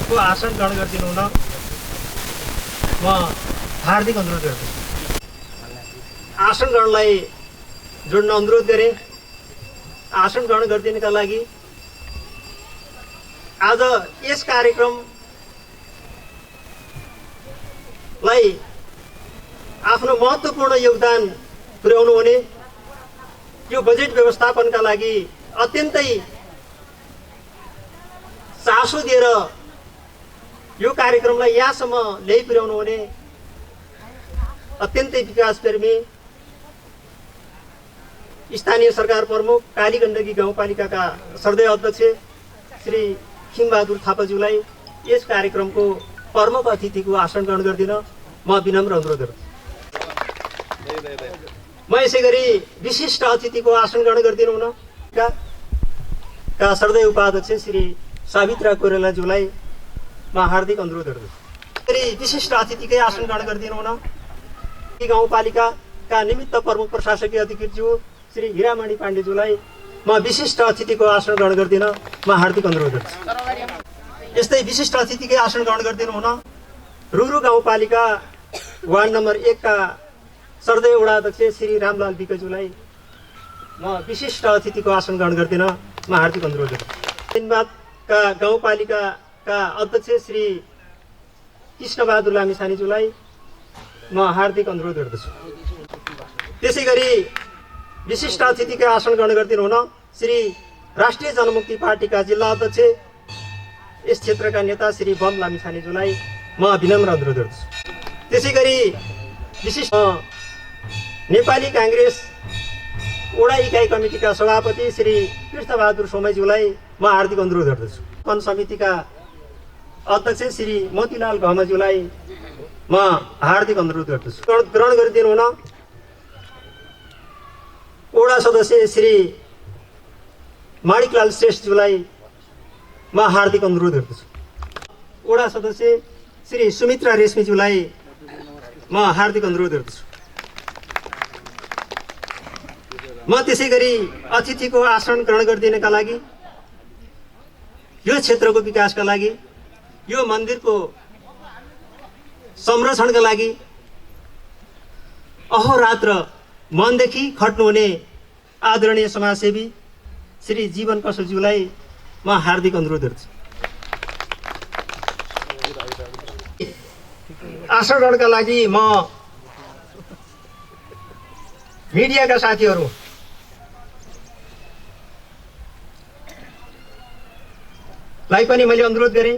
को आसन ग्रहण गरिदिनु हुन म हार्दिक अनुरोध गर्दछु। आसन ग्रहणलाई जोड्न अनुरोध गरेँ। आसन ग्रहण गरिदिनका लागि आज यस कार्यक्रमलाई आफ्नो महत्त्वपूर्ण योगदान पुर्याउनु हुने, यो बजेट व्यवस्थापनका लागि अत्यन्तै चासो दिएर यो कार्यक्रमलाई यहाँसम्म ल्याइ पुर्याउनु हुने अत्यन्तै विकासप्रेमी स्थानीय सरकार प्रमुख कालीगण्डकी गाउँपालिकाका सर्दै अध्यक्ष श्री खिमबहादुर थापाज्यूलाई यस कार्यक्रमको प्रमुख अतिथिको आसन ग्रहण गरिदिन म विनम्र अनुरोध गर्छु। म यसै गरी विशिष्ट अतिथिको आसन ग्रहण गरिदिनु हुन का सर्दै उपाध्यक्ष श्री सावित्रा कोइरालाज्यूलाई म हार्दिक अनुरोध गर्दछु। विशिष्ट अतिथिकै आसन ग्रहण गरिदिनु हुन गाउँपालिकाका निमित्त प्रमुख प्रशासकीय अधिकृतज्यू श्री हिरामणि पाण्डेज्यूलाई म विशिष्ट अतिथिको आसन ग्रहण गरिदिन म हार्दिक अनुरोध गर्छु। यस्तै विशिष्ट अतिथिकै आसन ग्रहण गरिदिनु हुन रुरु गाउँपालिका वार्ड नम्बर 1 का सर्दै वडा अध्यक्ष श्री रामलाल विकज्यूलाई म विशिष्ट अतिथिको आसन ग्रहण गरिदिन म हार्दिक अनुरोध गर्छु। दिनबादका गाउँपालिकाका अध्यक्ष श्री कृष्णबहादुर लामिछानेज्यूलाई म हार्दिक अनुरोध गर्दछु। त्यसै गरी विशिष्ट अतिथिकै आसन ग्रहण गरिदिनु हुन श्री राष्ट्रिय जनमुक्ति पार्टीका जिल्ला अध्यक्ष यस क्षेत्रका नेता श्री बम लामिछानेज्यूलाई म विनम्र अनुरोध गर्दछु। त्यसै गरी विशिष्ट नेपाली काङ्ग्रेस वडा इकाइ कमिटीका सभापति श्री कृष्णबहादुर सोमैज्यूलाई म हार्दिक अनुरोध गर्दछु। वन समितिका अध्यक्ष श्री मोतीलाल घमज्यूलाई म हार्दिक अनुरोध गर्दछु। ग्रहण गरिदिनु हुन वडा सदस्य श्री माणिकलाल श्रेष्ठज्यूलाई म हार्दिक अनुरोध गर्दछु। वडा सदस्य श्री सुमित्रा रेश्मीज्यूलाई म हार्दिक अनुरोध गर्दछु। म त्यसै गरी अतिथिको आसन ग्रहण गरिदिनका लागि, यो क्षेत्रको विकासका लागि, यो मन्दिरको संरक्षणका लागि अहोरात्र मनदेखि खट्नुहुने आदरणीय समाजसेवी श्री जीवन कसोज्यूलाई म हार्दिक अनुरोध गर्छु। आसन ग्रहणका लागि म मिडियाका साथीहरूलाई पनि मैले अनुरोध गरेँ।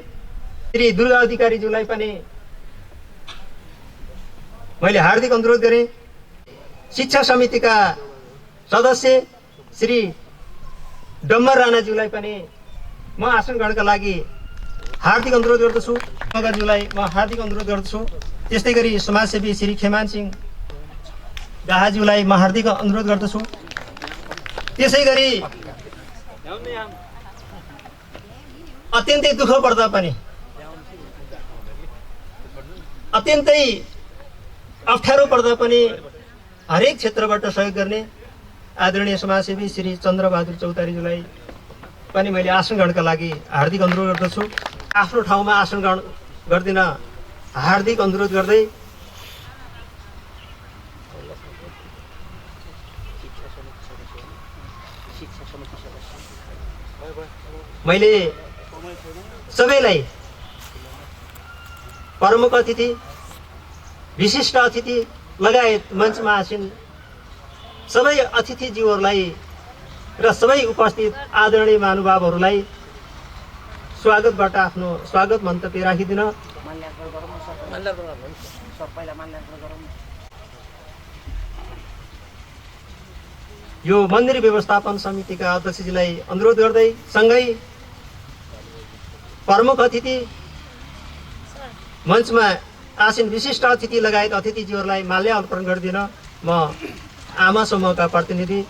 श्री दुर्गा अधिकारीज्यूलाई पनि मैले हार्दिक अनुरोध गरेँ। शिक्षा समितिका सदस्य श्री डम्बर राणाज्यूलाई पनि म आसन ग्रहणका लागि हार्दिक अनुरोध गर्दछु। मगरज्यूलाई म हार्दिक अनुरोध गर्दछु। त्यस्तै गरी समाजसेवी श्री खेमान सिंह गाहाज्यूलाई म हार्दिक अनुरोध गर्दछु। त्यसै गरी अत्यन्तै दुःख पर्दा पनि, अत्यन्तै अप्ठ्यारो पर्दा पनि हरेक क्षेत्रबाट सहयोग गर्ने आदरणीय समाजसेवी श्री चन्द्रबहादुर चौतारीज्यूलाई पनि मैले आसन ग्रहणका लागि हार्दिक अनुरोध गर्दछु। आफ्नो ठाउँमा आसन ग्रहण गरिदिन हार्दिक अनुरोध गर्दै मैले सबैलाई प्रमुख अतिथि, विशिष्ट अतिथि लगायत मञ्चमा आसीन सबै अतिथिज्यूहरूलाई र सबै उपस्थित आदरणीय महानुभावहरूलाई स्वागतबाट आफ्नो स्वागत मन्तव्य राखिदिन यो मन्दिर व्यवस्थापन समितिका अध्यक्षजीलाई अनुरोध गर्दै सँगै प्रमुख अतिथि, मञ्चमा आसीन विशिष्ट अतिथि लगायत अतिथिज्यूहरूलाई माल्यार्पण गरिदिन म आमा समूहका प्रतिनिधि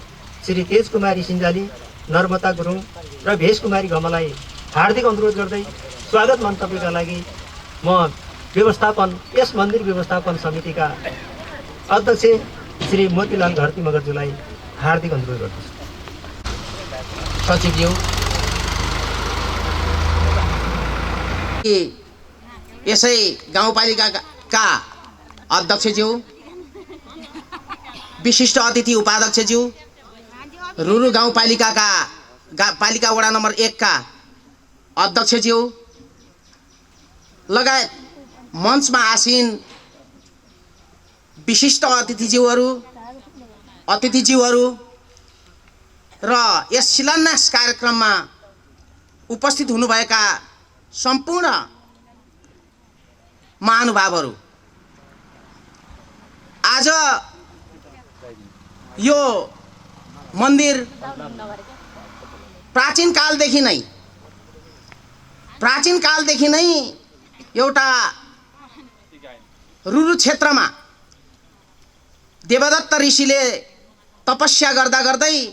श्री तेज कुमारी सिन्जाली, नर्मता गुरुङ र भेष कुमारी घमलाई हार्दिक अनुरोध गर्दै स्वागत मन्तव्यका लागि म यस मन्दिर व्यवस्थापन समितिका अध्यक्ष श्री मोतीलाल घरती मगरज्यूलाई हार्दिक अनुरोध गर्दछु। सचिवज्यू यसै गाउँपालिकाका अध्यक्षज्यू, विशिष्ट अतिथि उपाध्यक्षज्यू, रुरु गाउँपालिकाका पालिका वडा नम्बर 1 का अध्यक्षज्यू लगायत मञ्चमा आसीन विशिष्ट अतिथिज्यूहरू र यस शिलान्यास कार्यक्रममा उपस्थित हुनुभएका सम्पूर्ण महानुभावहरू, आज यो मन्दिर प्राचीन कालदेखि नै एउटा रुरु क्षेत्रमा देवदत्त ऋषिले तपस्या गर्दा गर्दै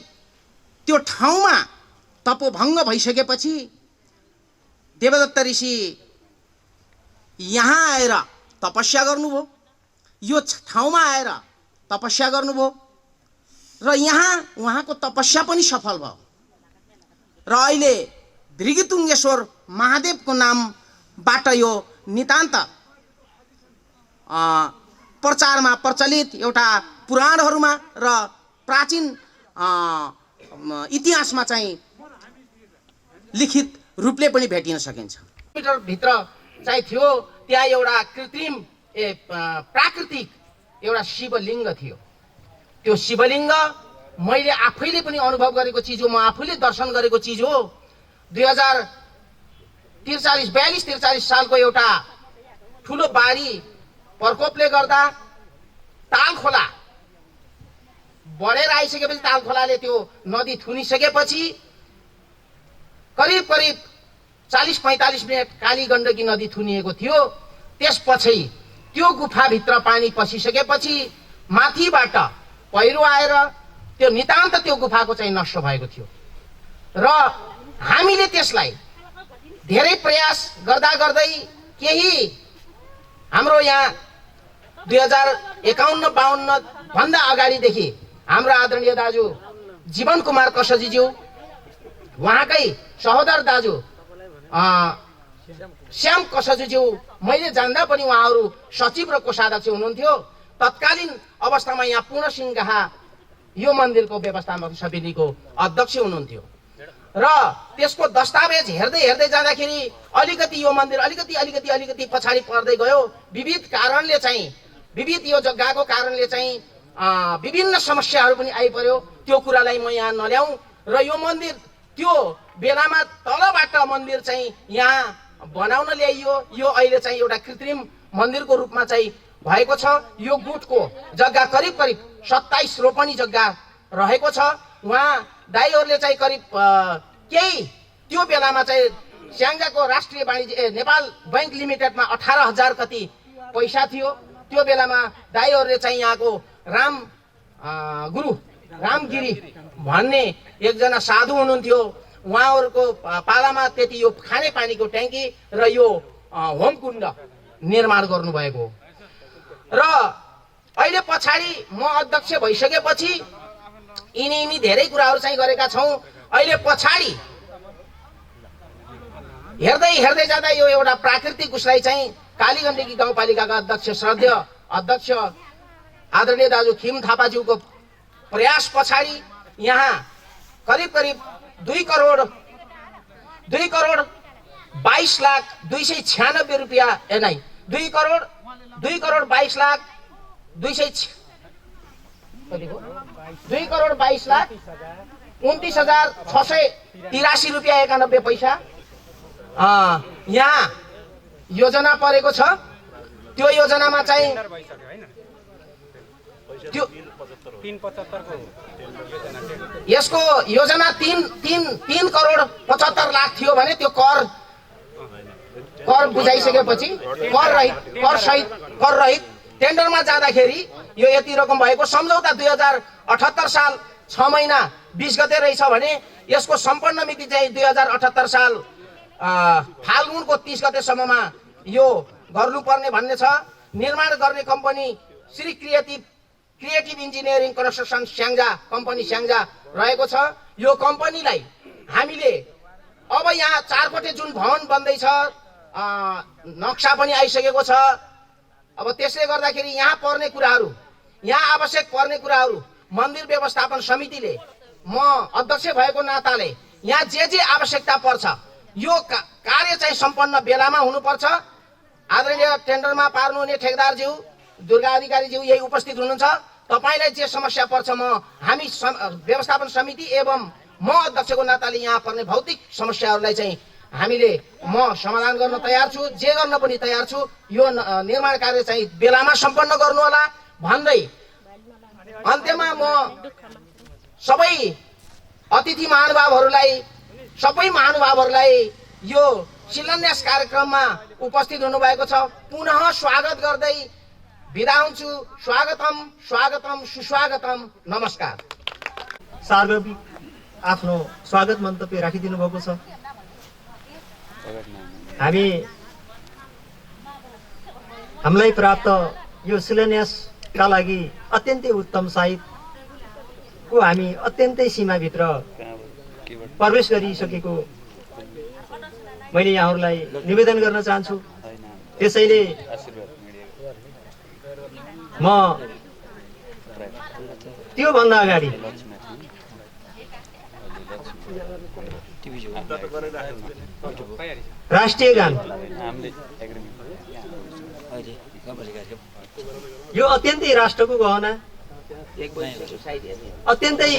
त्यो ठाउँमा तपोभङ्ग भइसकेपछि देवदत्त ऋषि यहाँ आएर तपस्या गर्नुभयो, यो ठाउँमा आएर तपस्या गर्नुभयो र यहाँ उहाँको तपस्या पनि सफल भयो र अहिले भृगुतुङ्गेश्वर महादेवको नामबाट यो नितान्त प्रचारमा प्रचलित एउटा पुराणहरूमा र प्राचीन इतिहासमा चाहिँ लिखित रूपले पनि भेटिन सकिन्छ। मिटर भित्र चाहिँ थियो, त्यहाँ एउटा कृत्रिम प्राकृतिक एउटा शिवलिङ्ग थियो। त्यो शिवलिङ्ग मैले आफैले पनि अनुभव गरेको चिज हो, म आफैले दर्शन गरेको चिज हो। 2043 सालको एउटा ठुलो बाढी प्रकोपले गर्दा ताल खोला बढेर आइसकेपछि ताल खोलाले त्यो नदी थुनिसकेपछि करिब 40-45 मिनट काली गण्डकी नदी थुनिएको थियो। त्यसपछि त्यो गुफाभित्र पानी पसिसकेपछि माथिबाट पहिरो आएर त्यो नितान्त त्यो गुफाको चाहिँ नष्ट भएको थियो र हामीले त्यसलाई धेरै प्रयास गर्दा गर्दै केही हाम्रो यहाँ 2051-52 भन्दा अगाडिदेखि हाम्रो आदरणीय दाजु जीवन कुमार कसजीज्यू, उहाँकै सहोदर दाजु श्याम कसजीज्यू, मैले जान्दा पनि उहाँहरू सचिव र कोषाध्यक्ष हुनुहुन्थ्यो। तत्कालीन अवस्थामा यहाँ पूर्ण सिंह यो मन्दिरको व्यवस्थापन समितिको अध्यक्ष हुनुहुन्थ्यो र त्यसको दस्तावेज हेर्दै जाँदाखेरि अलिकति यो मन्दिर अलिकति पछाडि पर्दै गयो। विविध यो जग्गाको कारणले चाहिँ विभिन्न समस्याहरू पनि आइपर्यो। त्यो कुरालाई म यहाँ नल्याउँ र यो मन्दिर त्यो बेलामा तलबाट मन्दिर चाहिँ यहाँ बनाउन ल्याइयो। यो अहिले चाहिँ एउटा कृत्रिम मन्दिरको रूपमा चाहिँ भएको छ। यो गुटको जग्गा करिब 27 रोपनी जग्गा रहेको छ। उहाँ दाइहरूले चाहिँ करिब केही त्यो बेलामा चाहिँ स्याङ्जाको राष्ट्रिय वाणिज्य नेपाल बैंक लिमिटेडमा 18,000 कति पैसा थियो। त्यो बेलामा दाइहरूले चाहिँ यहाँको रामगिरी भन्ने एकजना साधु हुनुहुन्थ्यो। उहाँहरूको पालामा त्यति यो खाने पानीको ट्याङ्की र यो होमकुण्ड निर्माण गर्नुभएको र अहिले पछाडि म अध्यक्ष भइसकेपछि यिनी धेरै कुराहरू चाहिँ गरेका छौँ। अहिले पछाडि हेर्दै जाँदा यो एउटा प्राकृतिक उसलाई चाहिँ कालीगण्डकी गाउँपालिकाका अध्यक्ष श्रद्धेय अध्यक्ष आदरणीय दाजु खिम थापाज्यूको प्रयास पछाडि यहाँ करिब 2 करोड 22,296 रुपियाँ 2 करोड 22,29,683 रुपियाँ 91 पैसा यहाँ योजना परेको छ। त्यो योजनामा चाहिँ त्यो 375 यसको योजना 3 करोड 75 लाख थियो भने त्यो कर बुझाइसकेपछि कर रहित टेन्डरमा जाँदाखेरि यो यति रकम भएको। सम्झौता 2078 साल 6 महिना 20 गते रहेछ भने यसको सम्पन्न मिति चाहिँ 2078 साल फाल्गुनको 30 गतेसम्ममा यो गर्नुपर्ने भन्ने छ। निर्माण गर्ने company Shri creative engineering construction Syangja रहेको छ। यो कम्पनीलाई हामीले अब यहाँ 4 कोठे जुन भवन बन्दैछ नक्सा पनि आइसकेको छ। अब त्यसले गर्दाखेरि यहाँ पर्ने कुराहरू, यहाँ आवश्यक पर्ने कुराहरू मन्दिर व्यवस्थापन समितिले, म अध्यक्ष भएको नाताले यहाँ जे आवश्यकता पर्छ यो कार्य चाहिँ सम्पन्न बेलामा हुनुपर्छ। आदरणीय टेन्डरमा पार्नुहुने ठेकदारज्यू, दुर्गा अधिकारीज्यू यही उपस्थित हुनुहुन्छ। तपाईलाई जे समस्या पर्छ हामी व्यवस्थापन समिति एवं म अध्यक्षको नाताले यहाँ पर्ने भौतिक समस्याहरूलाई चाहिँ म समाधान गर्न तयार छु, जे गर्न पनि तयार छु। यो निर्माण कार्य चाहिँ बेलामा सम्पन्न गर्नु होला भन्दै अन्त्यमा म सबै अतिथि महानुभावहरूलाई यो शिलान्यास कार्यक्रममा उपस्थित हुनुभएको छ पुनः स्वागत गर्दै बिदा हुन्छु। स्वागतम स्वागतम सुस्वागतम, नमस्कार। सार्वजनिक आफ्नो स्वागत मन्तव्य राखिदिनु भएको छ। हामीलाई प्राप्त यो शिलान्यासका लागि अत्यन्तै उत्तम साइतको हामी अत्यन्तै सीमाभित्र प्रवेश गरिसकेको मैले यहाँहरूलाई निवेदन गर्न चाहन्छु। त्यसैले म त्योभन्दा अगाडि राष्ट्रिय गान यो अत्यन्तै राष्ट्रको गहना, अत्यन्तै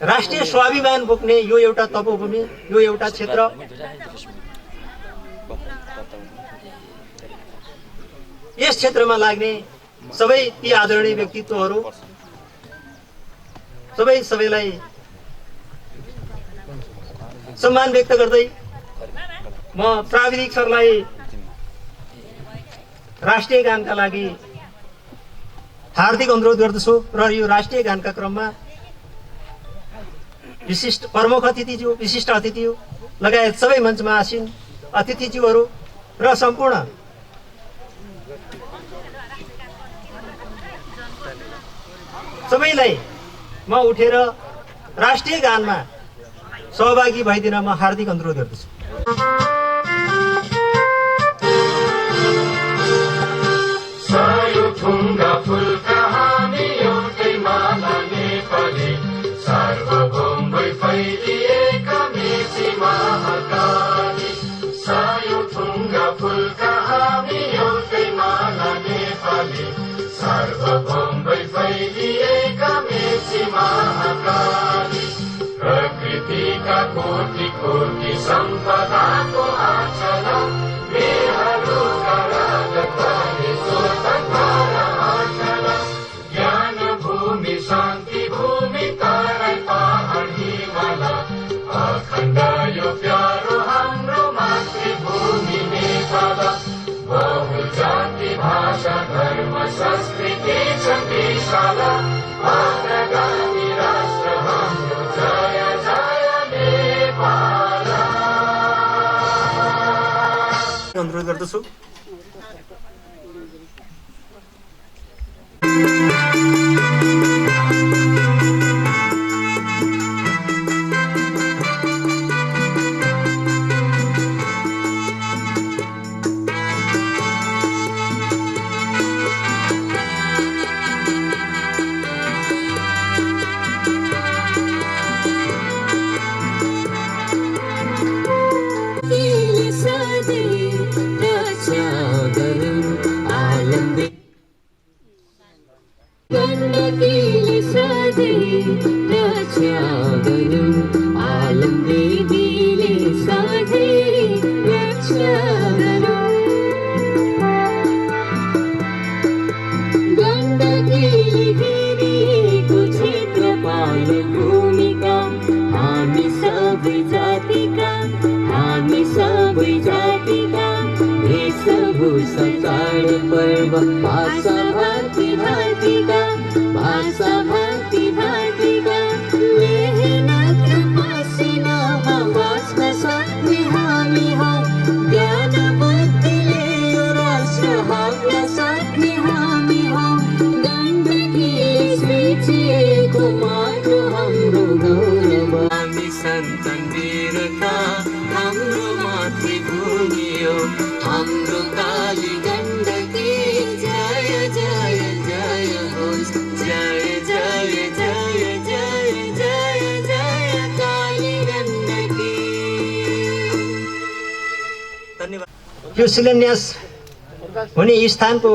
राष्ट्रिय स्वाभिमान बोक्ने यो एउटा तपोभूमि, यो एउटा क्षेत्र। यस क्षेत्रमा लाग्ने सबै ती आदरणीय व्यक्तित्वहरू सबैलाई सम्मान व्यक्त गर्दै म प्राविधिक सरलाई राष्ट्रिय गानका लागि हार्दिक अनुरोध गर्दछु र यो राष्ट्रिय गानका क्रममा विशिष्ट प्रमुख अतिथिज्यू, विशिष्ट अतिथिज्यू लगायत सबै मञ्चमा आसीन अतिथिज्यूहरू र सम्पूर्ण सबैलाई म उठेर राष्ट्रिय गानमा सहभागी भइदिन म हार्दिक अनुरोध गर्दछु। प्रकृतिका कोटि कोटि सम्पदाको आचला मेहरूका राजधानी स्वतन्त्र आचला ज्ञान भूमि शान्ति भूमि तराई पहाड हिमाल अखण्ड यो प्यारो हाम्रो मातृभूमि नेपाल बहु जाति भाषा धर्म संस्कृति छ विशाल अग्रगामी राष्ट्र हाम्रो जय जय नेपाल। अनुरोध गर्दछु। हाम्रो काली गण्डकी जय जय जय होस् जय जय जय जय जय जय काली गण्डकी। धन्यवाद। यो शिलान्यास हुने स्थानको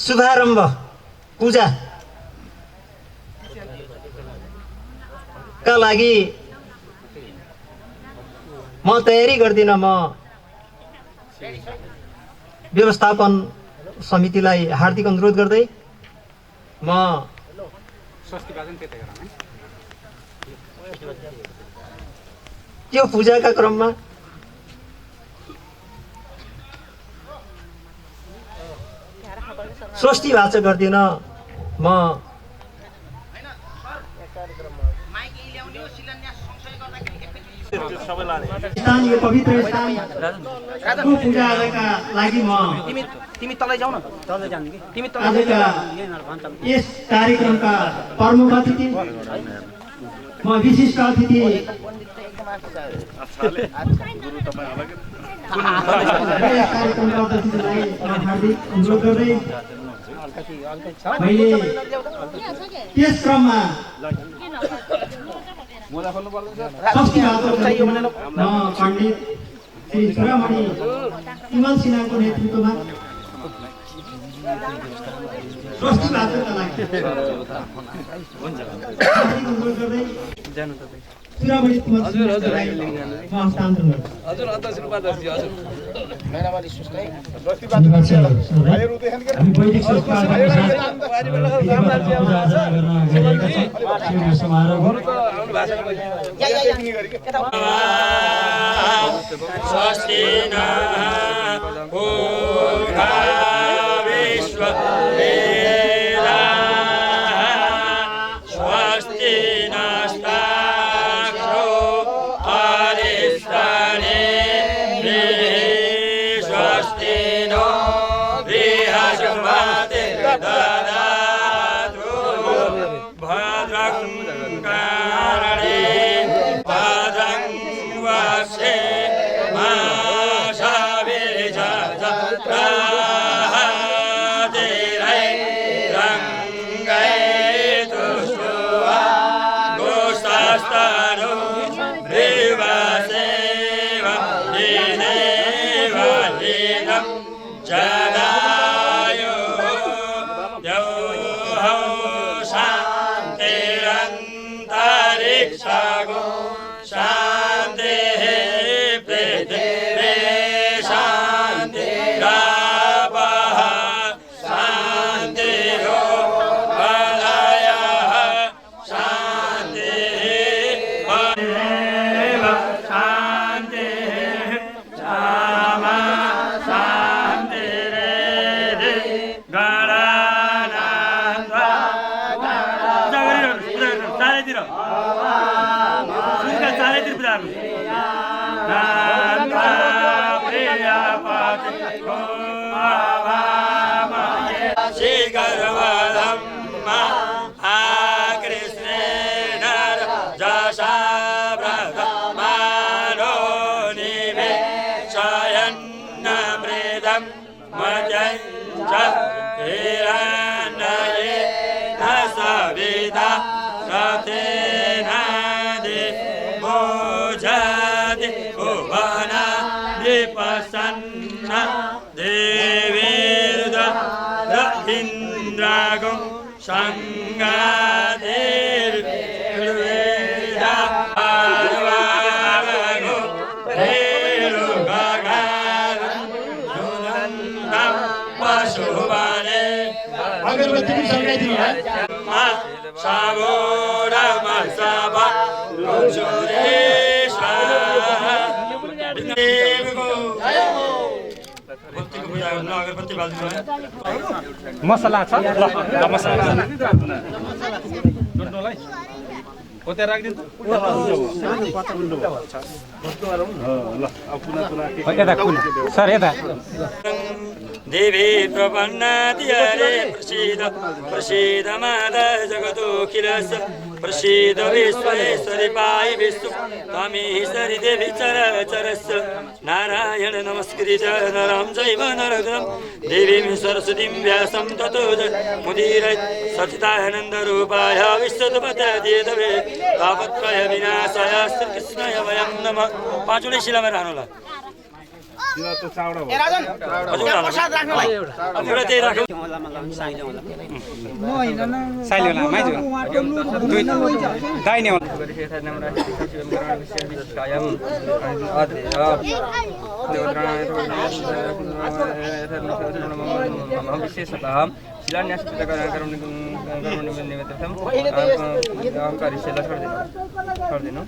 शुभारम्भ पूजा का लागि म तयारी गर्दिन। म व्यवस्थापन समितिलाई हार्दिक अनुरोध गर्दै म त्यो पूजाका क्रममा स्वस्ति वाचन गर्दिन। म स्थान यो पवित्र स्थानको पूजा आजका लागि म तिमी तलै जाऊ न, तलै जाने कि तिमी तलै आजका यस कार्यक्रमका प्रमुख अतिथि म विशिष्ट अतिथि कार्यक्रमका अतिथिलाई हार्दिक अनुरोध गर्दै मैले त्यस क्रममा स्वस्ति वाचन म पण्डित श्री चुडामणि तिमल सिन्हाको नेतृत्वमा स्वस्ति वाचनका लागि हार्दिक अनुरोध गर्दै चुडामणि तिमल सिन्हालाई म हस्तान्तरण गर्छु। हजुर अध्यक्ष हजुर हामी वैदिक संस्कारका अनुसार समारोह स्वस्ति न पूर्वा विश्व वेदा स्वस्ति नस्ताक्षो अरिष्टने स्वस्ति नो बृहस्पति ददातु भद्रं कारणे भद्रं वक्षे मसला छ ल मसला ओते राख्दिन सर यता देवी प्रपन्ना दियारे प्रसीद प्रसीद माता जगदोखिलस्य प्रसीद विश्वेश्वरी पाहि विष्णु त्वमीश्वरी देवी चरचरस्य नारायण नमस्कृत्य नरं चैव नरोत्तमं देवीं सरस्वतीं व्यासं ततो मुदीरयेत् सच्चिदानन्दरूपाय विश्वोत्पत्यादिहेतवे तापत्रय विनाशाय श्रीकृष्णाय वयं नमः। पाँचवटै शिलामा राख्नुला ए राजन त्यहाँ प्रसाद राख्नुलाई एउटा त्यही राख्नु साइले होला माइजु दुई दाइने होला विशेषतः शिलान्यास छोडिदिनु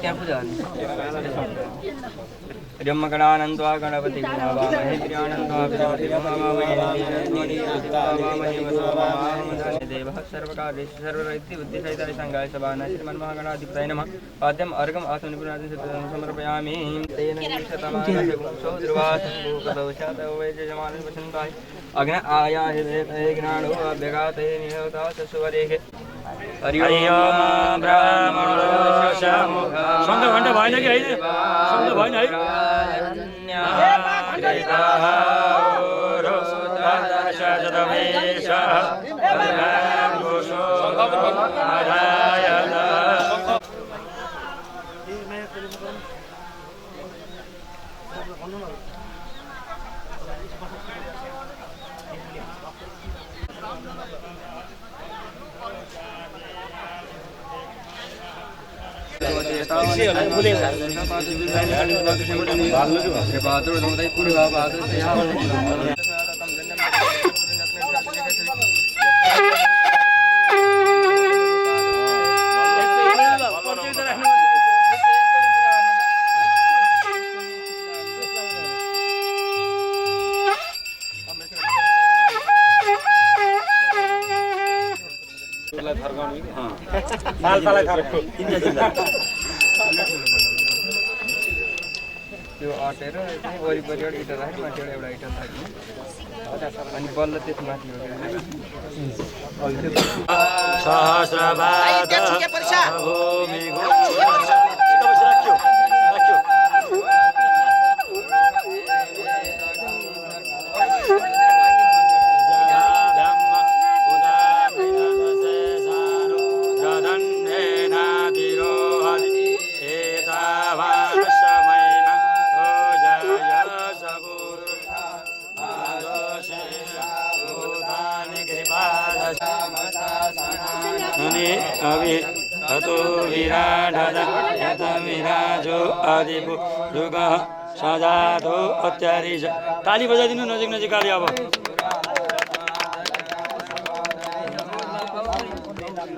त्यहाँ पूजा गणानन्त्वा गणपति देवः सर्वकार्येषु सर्वैद्यबुद्धिसहिताय संगाय सभानाय श्रीमन्महागणाधिपतये नमः। पाद्यम् अर्घम् आत्मनिपुणादि समर्पयामि तेन अग्न आयाघ्नाणो अभ्यगाते निहता सुवरेखे शब्द घण्टा भएन कि होइन शब्द भएन है त्यो अटेर वरिपरि एउटा इँटा राखेर माथिबाट एउटा इँटा राख्ने अनि बल्ल त्यसमाथि सजातो अत्यारी ताली बजाइदिनु नजिक नजिक गाडी अब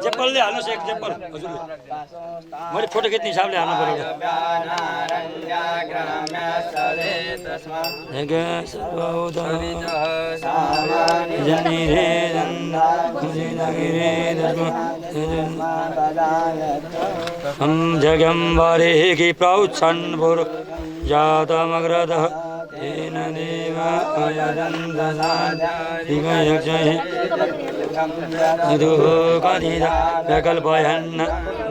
चप्पलले हाल्नुहोस् एक चप्पल हजुरले मैले फोटो खिच्ने हिसाबले हाल्नु पऱ्यो जगम्बरे कि प्रौच्छन् भुर जातमग्रदः तेन देवा प्रकल्पयन्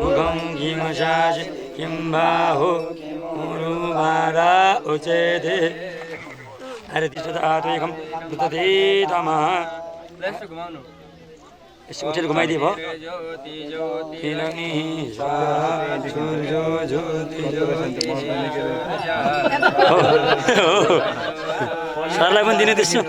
मुखं किमशासि किं बाहो मुरुवारा उचेते हरितिशतात्वेकं कृतधीतमः उठेर घुमाइदिए भयो सरलाई पनि दिने त्यसो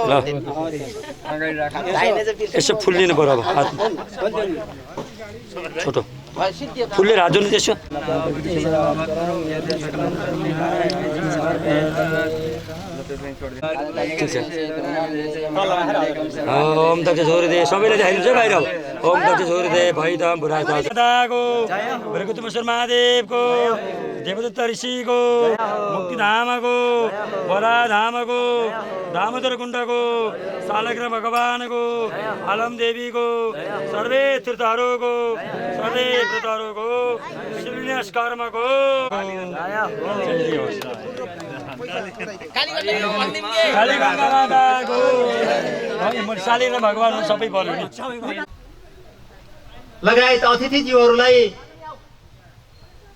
ल अगाडि राख्नु यसो फुल्लिनु पर्यो अब हात छोटो फुल्लेर हात जोड्नु त्यसो ओम दक्ष छोरीदे सबैले देखाइदिन्छ बाहिर ओम दक्ष छोरीदे भैदम भुराको भृगुतमेश्वर महादेवको देवदत्त ऋषिको मुक्तिधामको वराधामको दामोदर कुण्डको शालग्राम भगवानको आलम देवीको सर्वे तीर्थहरूको सर्वे व्रतहरूको शिलान्यास कर्मको कालीगङ्गा माताको शालिग्राम भगवान सबै पर्यो नि लगायत अतिथिज्यूहरूलाई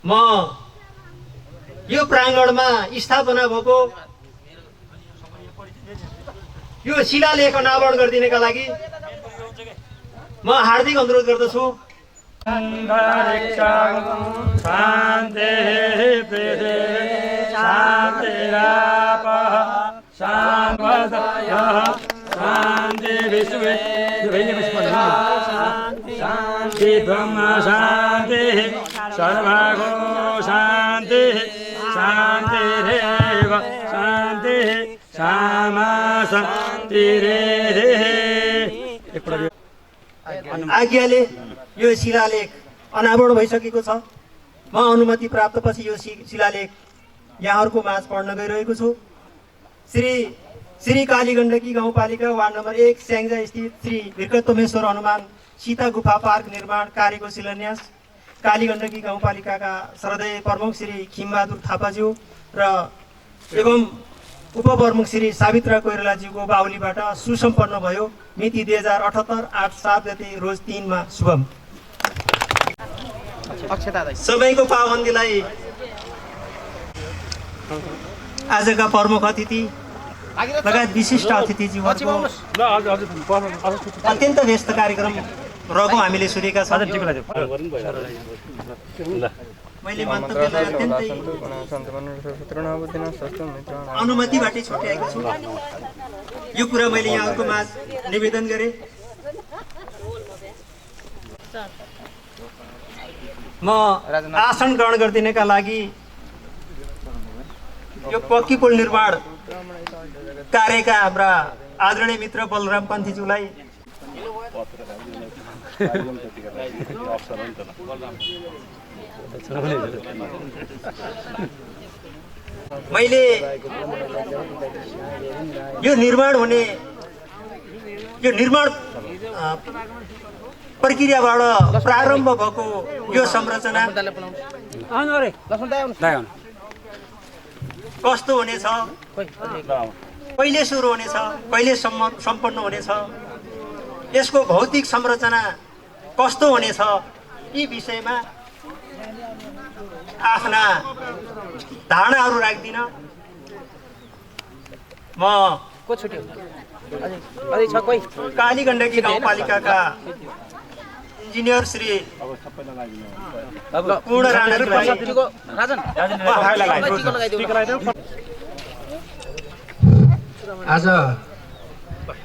म यो प्राङ्गणमा स्थापना भएको यो शिलालेख अनावरण गरिदिनका लागि म हार्दिक अनुरोध गर्दछु। शान्ति विश्वे शान्ति ब्रह्म शान्ति सर्वगो शान्ति शान्तिरेव शान्ति सामा शान्तिरेः। आज्ञाले यो शिलालेख अनावरण भइसकेको छ। म अनुमति प्राप्तपछि यो शिलालेख यहाँहरूको माझ पढ्न गइरहेको छु। श्री कालीगण्डकी गाउँपालिका वार्ड नम्बर 1 स्याङ्जा स्थित श्री भृगुतमेश्वर हनुमान सीता गुफा पार्क निर्माण कार्यको शिलान्यास कालीगण्डकी गाउँपालिकाका श्रद्धेय प्रमुख श्री खिमबहादुर थापाज्यू र एवं उपप्रमुख श्री सावित्रा कोइरालाज्यूको बाहुलीबाट सुसम्पन्न भयो। मिति 2078 8 7 गते रोज 3 मा शुभम। सबैको पाबन्दीलाई आजका प्रमुख अतिथि लगायत विशिष्ट अतिथिज्यूहरूको अत्यन्त व्यस्त कार्यक्रम रहेको हामीले सुनेका छौँ। मैले मन्तव्यलाई अत्यन्तै अनुमतिबाटै छुट्याएको छु। यो कुरा मैले यहाँहरूको माझ निवेदन गरेँ। म आसन ग्रहण गरिदिनका लागि यो पक्की पुल निर्माण कार्यका हाम्रा आदरणीय मित्र बलराम पन्थीज्यूलाई मैले यो निर्माण प्रक्रियाबाट प्रारम्भ भएको यो संरचना कस्तो हुनेछ, कहिले सुरु हुनेछ, कहिले सम्पन्न हुनेछ, यसको भौतिक संरचना कस्तो हुनेछ, यी विषयमा आफ्ना धारणाहरू राख्दिन। म कालीगण्डकी गाउँपालिकाका इन्जिनियर श्री पूर्ण राणाज्यूलाई आज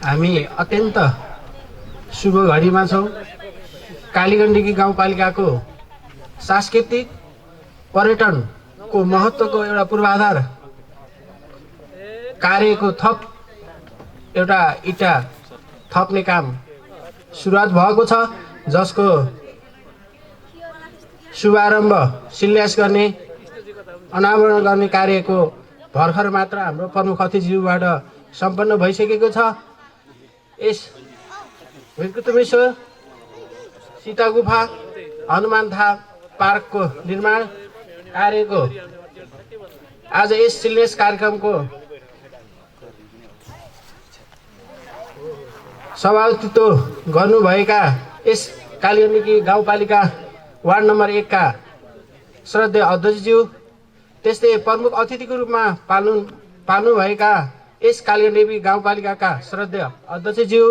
हामी अत्यन्त शुभ घडीमा छौँ। कालीगण्डकी गाउँपालिकाको सांस्कृतिक पर्यटनको महत्त्वको एउटा पूर्वाधार कार्यको थप एउटा इटा थप्ने काम सुरुवात भएको छ, जसको शुभारम्भ शिलान्यास गर्ने अनावरण गर्ने कार्यको भर्खर मात्र हाम्रो प्रमुख अतिथिज्यूबाट सम्पन्न भइसकेको छ। यस भृगुतमेश्वर सीता गुफा हनुमान धाम पार्कको निर्माण कार्यको आज यस शिलान्यास कार्यक्रमको सभापतित्व गर्नुभएका यस कालीगण्डकी गाउँपालिका वार्ड नम्बर 1 का श्रद्धेय अध्यक्षज्यू, त्यस्तै प्रमुख अतिथिको रूपमा पाल्नुभएका यस कालीगण्डकी गाउँपालिकाका श्रद्धेय अध्यक्षज्यू,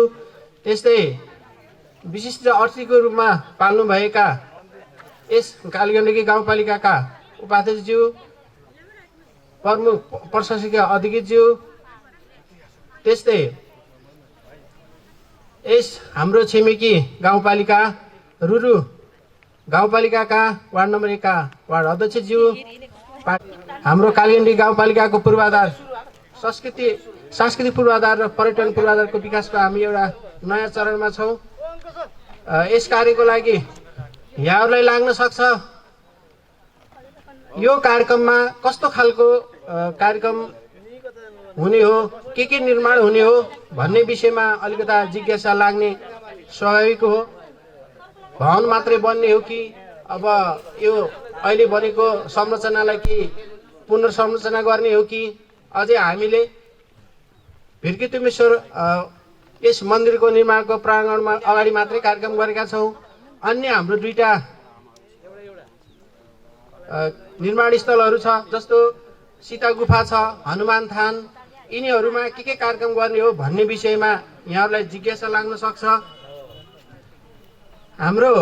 त्यस्तै विशिष्ट अतिथिको रूपमा पाल्नुभएका यस कालीगण्डकी गाउँपालिकाका उपाध्यक्षज्यू, प्रमुख प्रशासकीय अधिकृतज्यू, त्यस्तै यस हाम्रो छिमेकी गाउँपालिका रुरु गाउँपालिकाका वार्ड नम्बर 1 का वार्ड अध्यक्षज्यू, हाम्रो कालिगण्डी गाउँपालिकाको पूर्वाधार सांस्कृतिक पूर्वाधार र पर्यटन पूर्वाधारको विकासको हामी एउटा नयाँ चरणमा छौँ। यस कार्यको लागि यहाँहरूलाई लाग्न सक्छ यो कार्यक्रममा कस्तो खालको कार्यक्रम हुने हो, के निर्माण हुने हो भन्ने विषयमा अलिकता जिज्ञासा लाग्ने स्वाभाविक हो। भवन मात्रै बन्ने हो कि अब यो अहिले बनेको संरचनालाई कि पुनर्संरचना गर्ने हो कि अझै हामीले भिर्कितुमेश्वर यस मन्दिरको निर्माणको प्राङ्गणमा अगाडि मात्रै कार्यक्रम गरेका छौँ। अन्य हाम्रो 2टा निर्माण स्थलहरू छ, जस्तो सीता गुफा छ, हनुमान थान, यिनीहरूमा के कार्यक्रम गर्ने हो भन्ने विषयमा यहाँहरूलाई जिज्ञासा लाग्न सक्छ। हाम्रो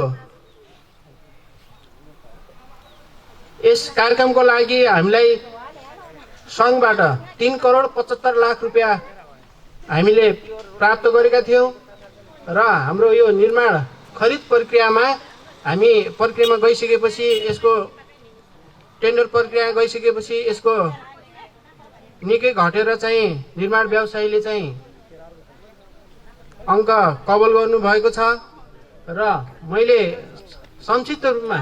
यस कार्यक्रमको लागि हामीलाई सङ्घबाट 3 करोड 75 लाख रुपियाँ हामीले प्राप्त गरेका थियौँ र हाम्रो यो निर्माण खरिद प्रक्रियामा गइसकेपछि यसको टेन्डर प्रक्रिया गइसकेपछि यसको निकै घटेर चाहिँ निर्माण व्यवसायीले चाहिँ अङ्क कबल गर्नुभएको छ र मैले संक्षिप्त रूपमा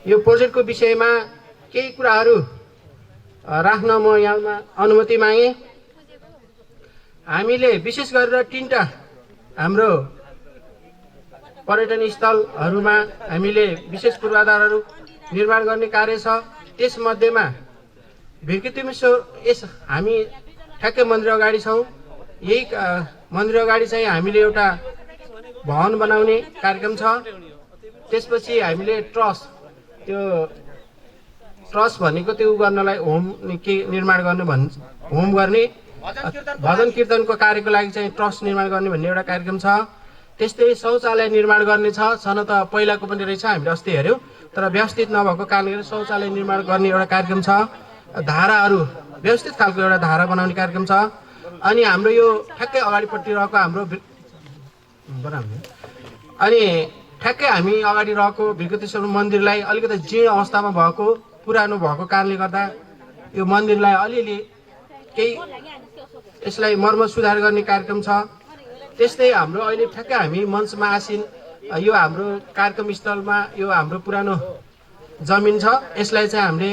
यो प्रोजेक्टको विषयमा केही कुराहरू राख्न म यहाँमा अनुमति मागेँ। हामीले विशेष गरेर 3टा हाम्रो पर्यटन स्थलहरूमा हामीले विशेष पूर्वाधारहरू निर्माण गर्ने कार्य छ। त्यसमध्येमा भिर्कितुमेश्वर हामी ठ्याक्कै मन्दिर अगाडि छौँ। यही मन्दिर अगाडि चाहिँ हामीले एउटा भवन बनाउने कार्यक्रम छ। त्यसपछि हामीले ट्रस्ट भनेको त्यो गर्नलाई होम के निर्माण गर्ने होम गर्ने भजन कीर्तनको कार्यको लागि चाहिँ ट्रस्ट निर्माण गर्ने भन्ने एउटा कार्यक्रम छ। त्यस्तै शौचालय निर्माण गर्ने छ। छन त पहिलाको पनि रहेछ, हामीले अस्ति हेऱ्यौँ, तर व्यवस्थित नभएको कारणले गर्दा शौचालय निर्माण गर्ने एउटा कार्यक्रम छ। धाराहरू व्यवस्थित खालको एउटा धारा बनाउने कार्यक्रम छ। अनि हाम्रो यो ठ्याक्कै अगाडिपट्टि रहेको हाम्रो अनि ठ्याक्कै हामी अगाडि रहेको भिर्कितुमेश्वर मन्दिरलाई अलिकति जीर्ण अवस्थामा भएको पुरानो भएको कारणले गर्दा यो मन्दिरलाई अलिअलि केही यसलाई मर्मत सुधार गर्ने कार्यक्रम छ। त्यस्तै हाम्रो अहिले ठ्याक्कै हामी मञ्चमा आसीन यो हाम्रो कार्यक्रम स्थलमा यो हाम्रो पुरानो जमिन छ। यसलाई चाहिँ हामीले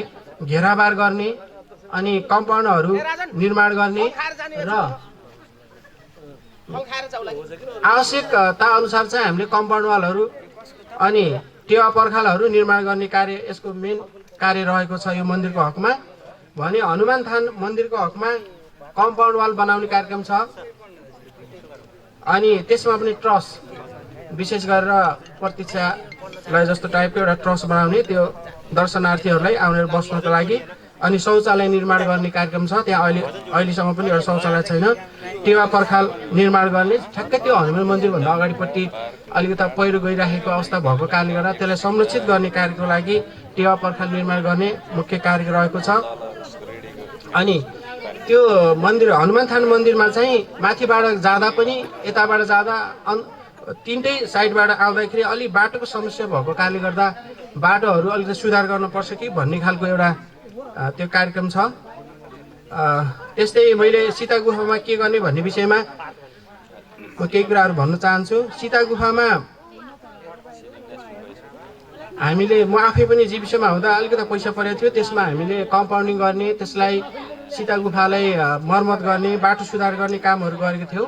घेराबार गर्ने अनि कम्पाउन्डहरू निर्माण गर्ने र आवश्यकता अनुसार चाहिँ हामीले कम्पाउन्ड वालहरू अनि टेवा पर्खालहरू निर्माण गर्ने कार्य यसको मेन कार्य रहेको छ यो मन्दिरको हकमा। भने हनुमान थान मन्दिरको हकमा कम्पाउन्ड वाल बनाउने कार्यक्रम छ। अनि त्यसमा पनि ट्रस्ट विशेष गरेर प्रतीक्षालय जस्तो टाइपको एउटा ट्रस्ट बनाउने, त्यो दर्शनार्थीहरूलाई आउनेर बस्नको लागि। अनि शौचालय निर्माण गर्ने कार्यक्रम छ। त्यहाँ अहिलेसम्म पनि एउटा शौचालय छैन। टेवा पर्खाल निर्माण गर्ने, ठ्याक्कै त्यो हनुमान मन्दिरभन्दा अगाडिपट्टि अलिकता पहिरो गइराखेको अवस्था भएको कारणले गर्दा त्यसलाई संरक्षित गर्ने कार्यको लागि टेवा पर्खाल निर्माण गर्ने मुख्य कार्य रहेको छ। अनि त्यो मन्दिर हनुमान थान मन्दिरमा चाहिँ माथिबाट जाँदा पनि यताबाट जाँदा 3टै साइडबाट आउँदाखेरि अलि बाटोको समस्या भएको कारणले गर्दा बाटोहरू अलिकति सुधार गर्नुपर्छ कि भन्ने खालको एउटा त्यो कार्यक्रम छ। त्यस्तै मैले सीता गुफामा के गर्ने भन्ने विषयमा म केही कुराहरू भन्न चाहन्छु। सीता गुफामा हामीले म आफै पनि जीविसमा हुँदा अलिकति पैसा परेको थियो। त्यसमा हामीले कम्पाउन्डिङ गर्ने, त्यसलाई सीता गुफालाई मर्मत गर्ने, बाटो सुधार गर्ने कामहरू गरेको थियौँ।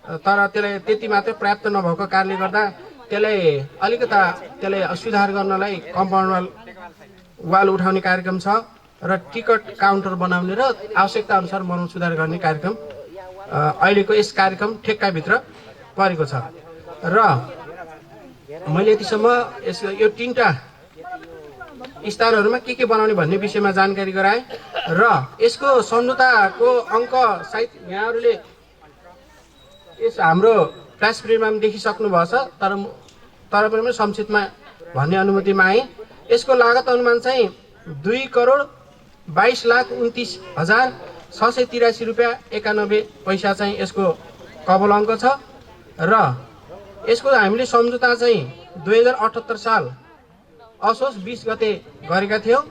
तर त्यसलाई त्यति मात्रै पर्याप्त नभएको कारणले गर्दा त्यसलाई सुधार गर्नलाई कम्पाउन्ड वाल उठाउने कार्यक्रम छ र टिकट काउन्टर बनाउने र आवश्यकता अनुसार मर्मत सुधार गर्ने कार्यक्रम अहिलेको यस कार्यक्रम ठेक्काभित्र परेको छ। र मैले यतिसम्म यो 3टा स्थानहरूमा के बनाउने भन्ने विषयमा जानकारी गराएँ र यसको सम्झौताको अङ्क सायद यहाँहरूले यस हाम्रो प्रेस प्रिन्टमा पनि देखिसक्नु भएछ, तर पनि संक्षिप्तमा भन्ने अनुमति मागेँ। यसको लागत अनुमान चाहिँ 2,22,29,683 रुपियाँ 91 पैसा चाहिँ यसको कबल अङ्क छ। र यसको हामीले सम्झौता चाहिँ 2078 साल असोज 20 गते गरेका थियौँ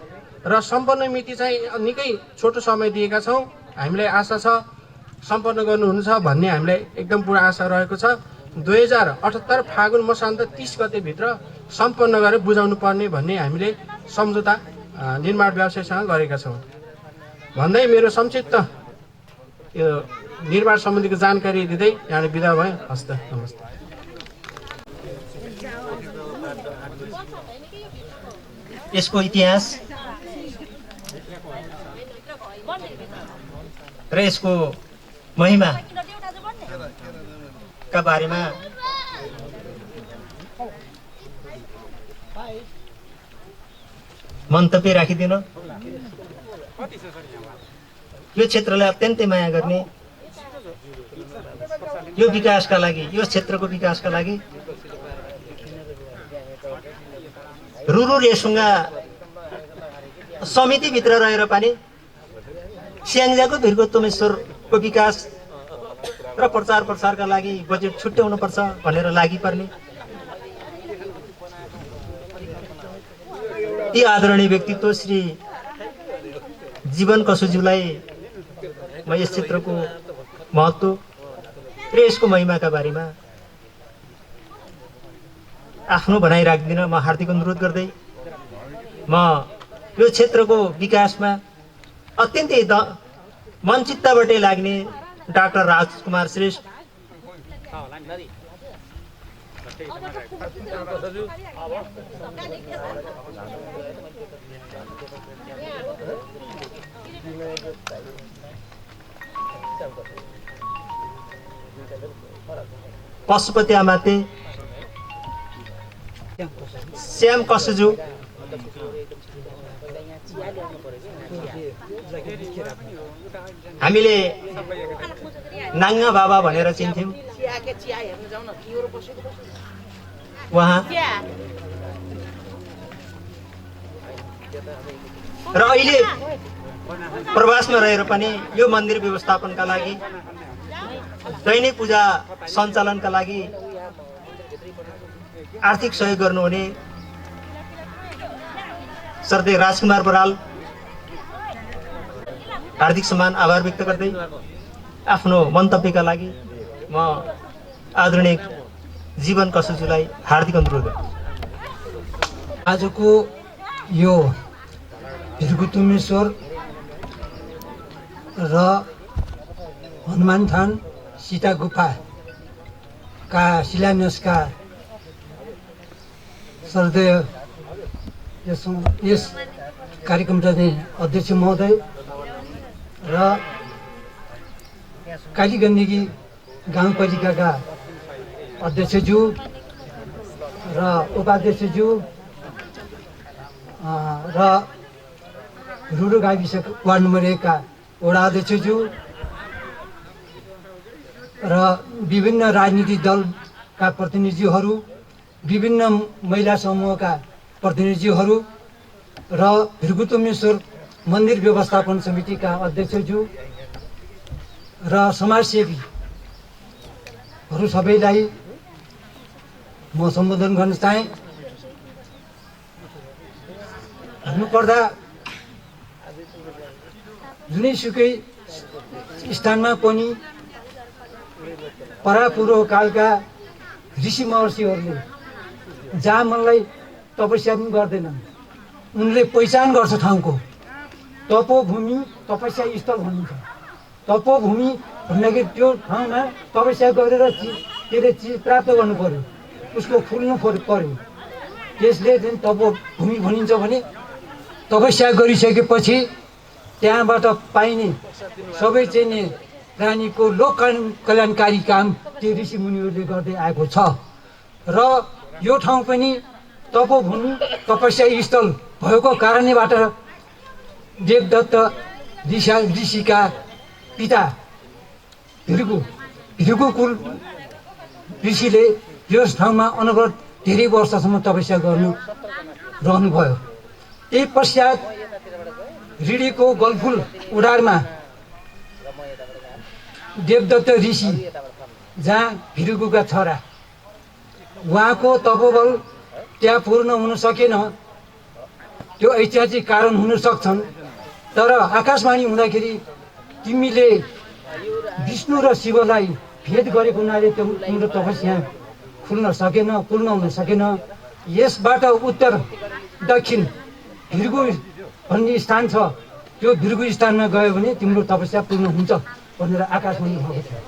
र सम्पन्न मिति चाहिँ निकै छोटो समय दिएका छौँ। हामीलाई आशा छ सम्पन्न गर्नुहुन्छ भन्ने हामीलाई एकदम पुरा आशा रहेको छ। 2078 फागुन मसान्त 30 गतेभित्र सम्पन्न गरेर बुझाउनु पर्ने भन्ने हामीले सम्झौता निर्माण व्यवसायसँग गरेका छौँ भन्दै मेरो संक्षिप्त यो निर्माण सम्बन्धीको जानकारी दिँदै यहाँ बिदा भएँ। हस्त नमस्ते। यसको इतिहास र यसको महिमा का बारेमा मन्तव्य राखिदिन। यो क्षेत्रलाई अत्यन्तै माया गर्ने, यो विकासका लागि, यो क्षेत्रको विकासका लागि रुरु रेसुङ्गा समितिभित्र रहेर पनि स्याङ्जाको भिरको तोमेश्वरको विकास र प्रचार प्रसारका लागि बजेट छुट्याउनुपर्छ भनेर लागि पर्ने ती आदरणीय व्यक्तित्व श्री जीवन कसुज्यूलाई म यस क्षेत्रको महत्त्व र यसको महिमाका बारेमा आफ्नो भनाइ राख्दिन। म हार्दिक अनुरोध गर्दै म यो क्षेत्रको विकासमा अत्यन्तै मनचित्तबाटै लाग्ने डाक्टर राजकुमार श्रेष्ठ पशुपति आमाते श्याम कसुज्यू हामीले नाङ्गा बाबा भनेर चिन्थ्यौँ। उहाँ र अहिले प्रवासमा रहेर पनि यो मन्दिर व्यवस्थापनका लागि, दैनिक पूजा सञ्चालनका लागि आर्थिक सहयोग गर्नुहुने श्रद्धेय राजकुमार बराल हार्दिक सम्मान आभार व्यक्त गर्दै आफ्नो मन्तव्यका लागि म आदरणीय जीवन कसुज्यूलाई हार्दिक अनुरोध गर्छु। आजको यो भिरगुतुमेश्वर र हनुमान थान सीता गुफाका शिलान्यासका श्रद्धेय यस कार्यक्रमका चाहिँ अध्यक्ष महोदय र कालीगण्डकी गाउँपालिकाका अध्यक्षज्यू र उपाध्यक्षज्यू र रुरु गाविस वार्ड नम्बर 1 का वडा अध्यक्षज्यू र विभिन्न राजनीतिक दलका प्रतिनिधिहरू, विभिन्न महिला समूहका प्रतिनिधिहरू र भिरगुतुमेश्वर मन्दिर व्यवस्थापन समितिका अध्यक्षज्यू र समाजसेवीहरू सबैलाई म सम्बोधन गर्न चाहे। भन्नुपर्दा जुनैसुकै स्थानमा पनि परापूर्व कालका ऋषि महर्षिहरूले जहाँ मनलाई तपस्या पनि गर्दैनन्, उनले पहिचान गर्छ ठाउँको। तपोभूमि तपस्या स्थल भनिन्छ। तपोभूमि भन्दाखेरि त्यो ठाउँमा तपस्या गरेर चिज प्राप्त गर्नु पर्यो, उसको फुल्नु पर्यो, त्यसले चाहिँ तपोभूमि भनिन्छ। भने तपस्या गरिसकेपछि त्यहाँबाट पाइने सबै चाहिँ प्राणीको लोक कल्याणकारी काम त्यो ऋषि मुनिहरूले गर्दै आएको छ र यो ठाउँ पनि तपोभूमि तपस्या स्थल भएको कारणबाट देवदत्त ऋषिका पिता भृगु कुल ऋषिले यस ठाउँमा अनवरत धेरै वर्षसम्म तपस्या रहनुभयो। त्यही पश्चात ऋषिको गलफुल उडारमा देवदत्त ऋषि जहाँ भिरुगुका छोरा उहाँको तपोबल त्यहाँ पूर्ण हुन सकेन। त्यो ऐतिहासिक कारण हुन सक्छन्, तर आकाशवाणी हुँदाखेरि तिमीले विष्णु र शिवलाई भेद गरेको हुनाले तिम्रो तपस्या खुल्न सकेन, पूर्ण हुन सकेन। यसबाट उत्तर दक्षिण भृगु भन्ने स्थान छ, त्यो भृगु स्थानमा गयो भने तिम्रो तपस्या पूर्ण हुन्छ भनेर आकाशवाणी भएको थियो।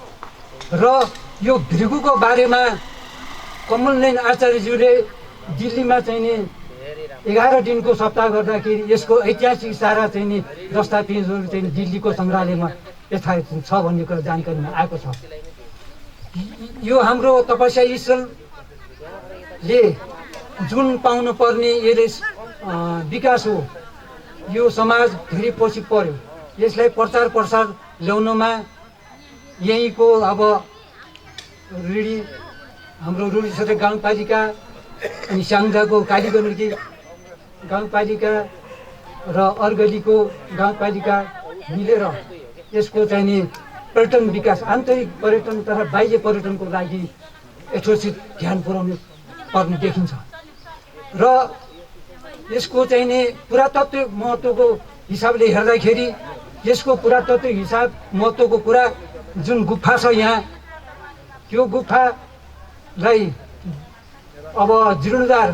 र यो भृगुको बारेमा कमलनयन आचार्यज्यूले दिल्लीमा चाहिँ नि 11 दिनको सप्ताह गर्दाखेरि यसको ऐतिहासिक सारा चाहिँ नि दस्तावेजहरू चाहिँ दिल्लीको सङ्ग्रहालयमा यथार्थ छ भन्ने कुरा जानकारीमा आएको छ। यो हाम्रो तपस्या स्थलले जुन पाउनु पर्ने यसले विकास हो, यो समाज धेरै पछि पर्यो। यसलाई प्रचार प्रसार ल्याउनमा यहीँको अब रुडी हाम्रो रुडीसरी गाउँपालिका अनि स्याङ्जाको कालीगण्डकी गाउँपालिका र अर्गलीको गाउँपालिका मिलेर यसको चाहिँ नि पर्यटन विकास, आन्तरिक पर्यटन तथा बाह्य पर्यटनको लागि यथोचित ध्यान पुर्याउनु पर्ने देखिन्छ। र यसको चाहिँ नि पुरातत्व महत्त्वको हिसाबले हेर्दाखेरि यसको पुरातत्व हिसाब महत्त्वको कुरा जुन गुफा छ यहाँ, त्यो गुफालाई अब जीर्णोद्धार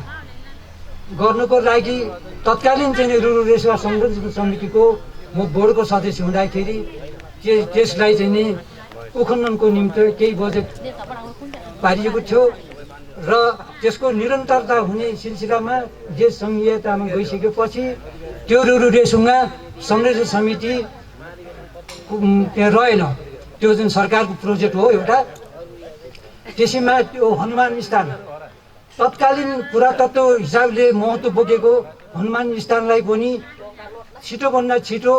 गर्नुको लागि तत्कालीन चाहिँ रुरु रेसवा संरक्षण समितिको म बोर्डको सदस्य हुँदाखेरि त्यसलाई चाहिँ नि उत्खननको निम्ति केही बजेट पारिएको थियो र त्यसको निरन्तरता हुने सिलसिलामा देश सङ्घीयतामा गइसकेपछि त्यो रुरु रेसुङ्गा संरक्षण समिति त्यहाँ रहेन। त्यो जुन सरकारको प्रोजेक्ट हो एउटा, त्यसैमा त्यो हनुमान स्थान तत्कालीन पुरातत्व हिसाबले महत्त्व बोकेको हनुमान स्थानलाई पनि छिटोभन्दा छिटो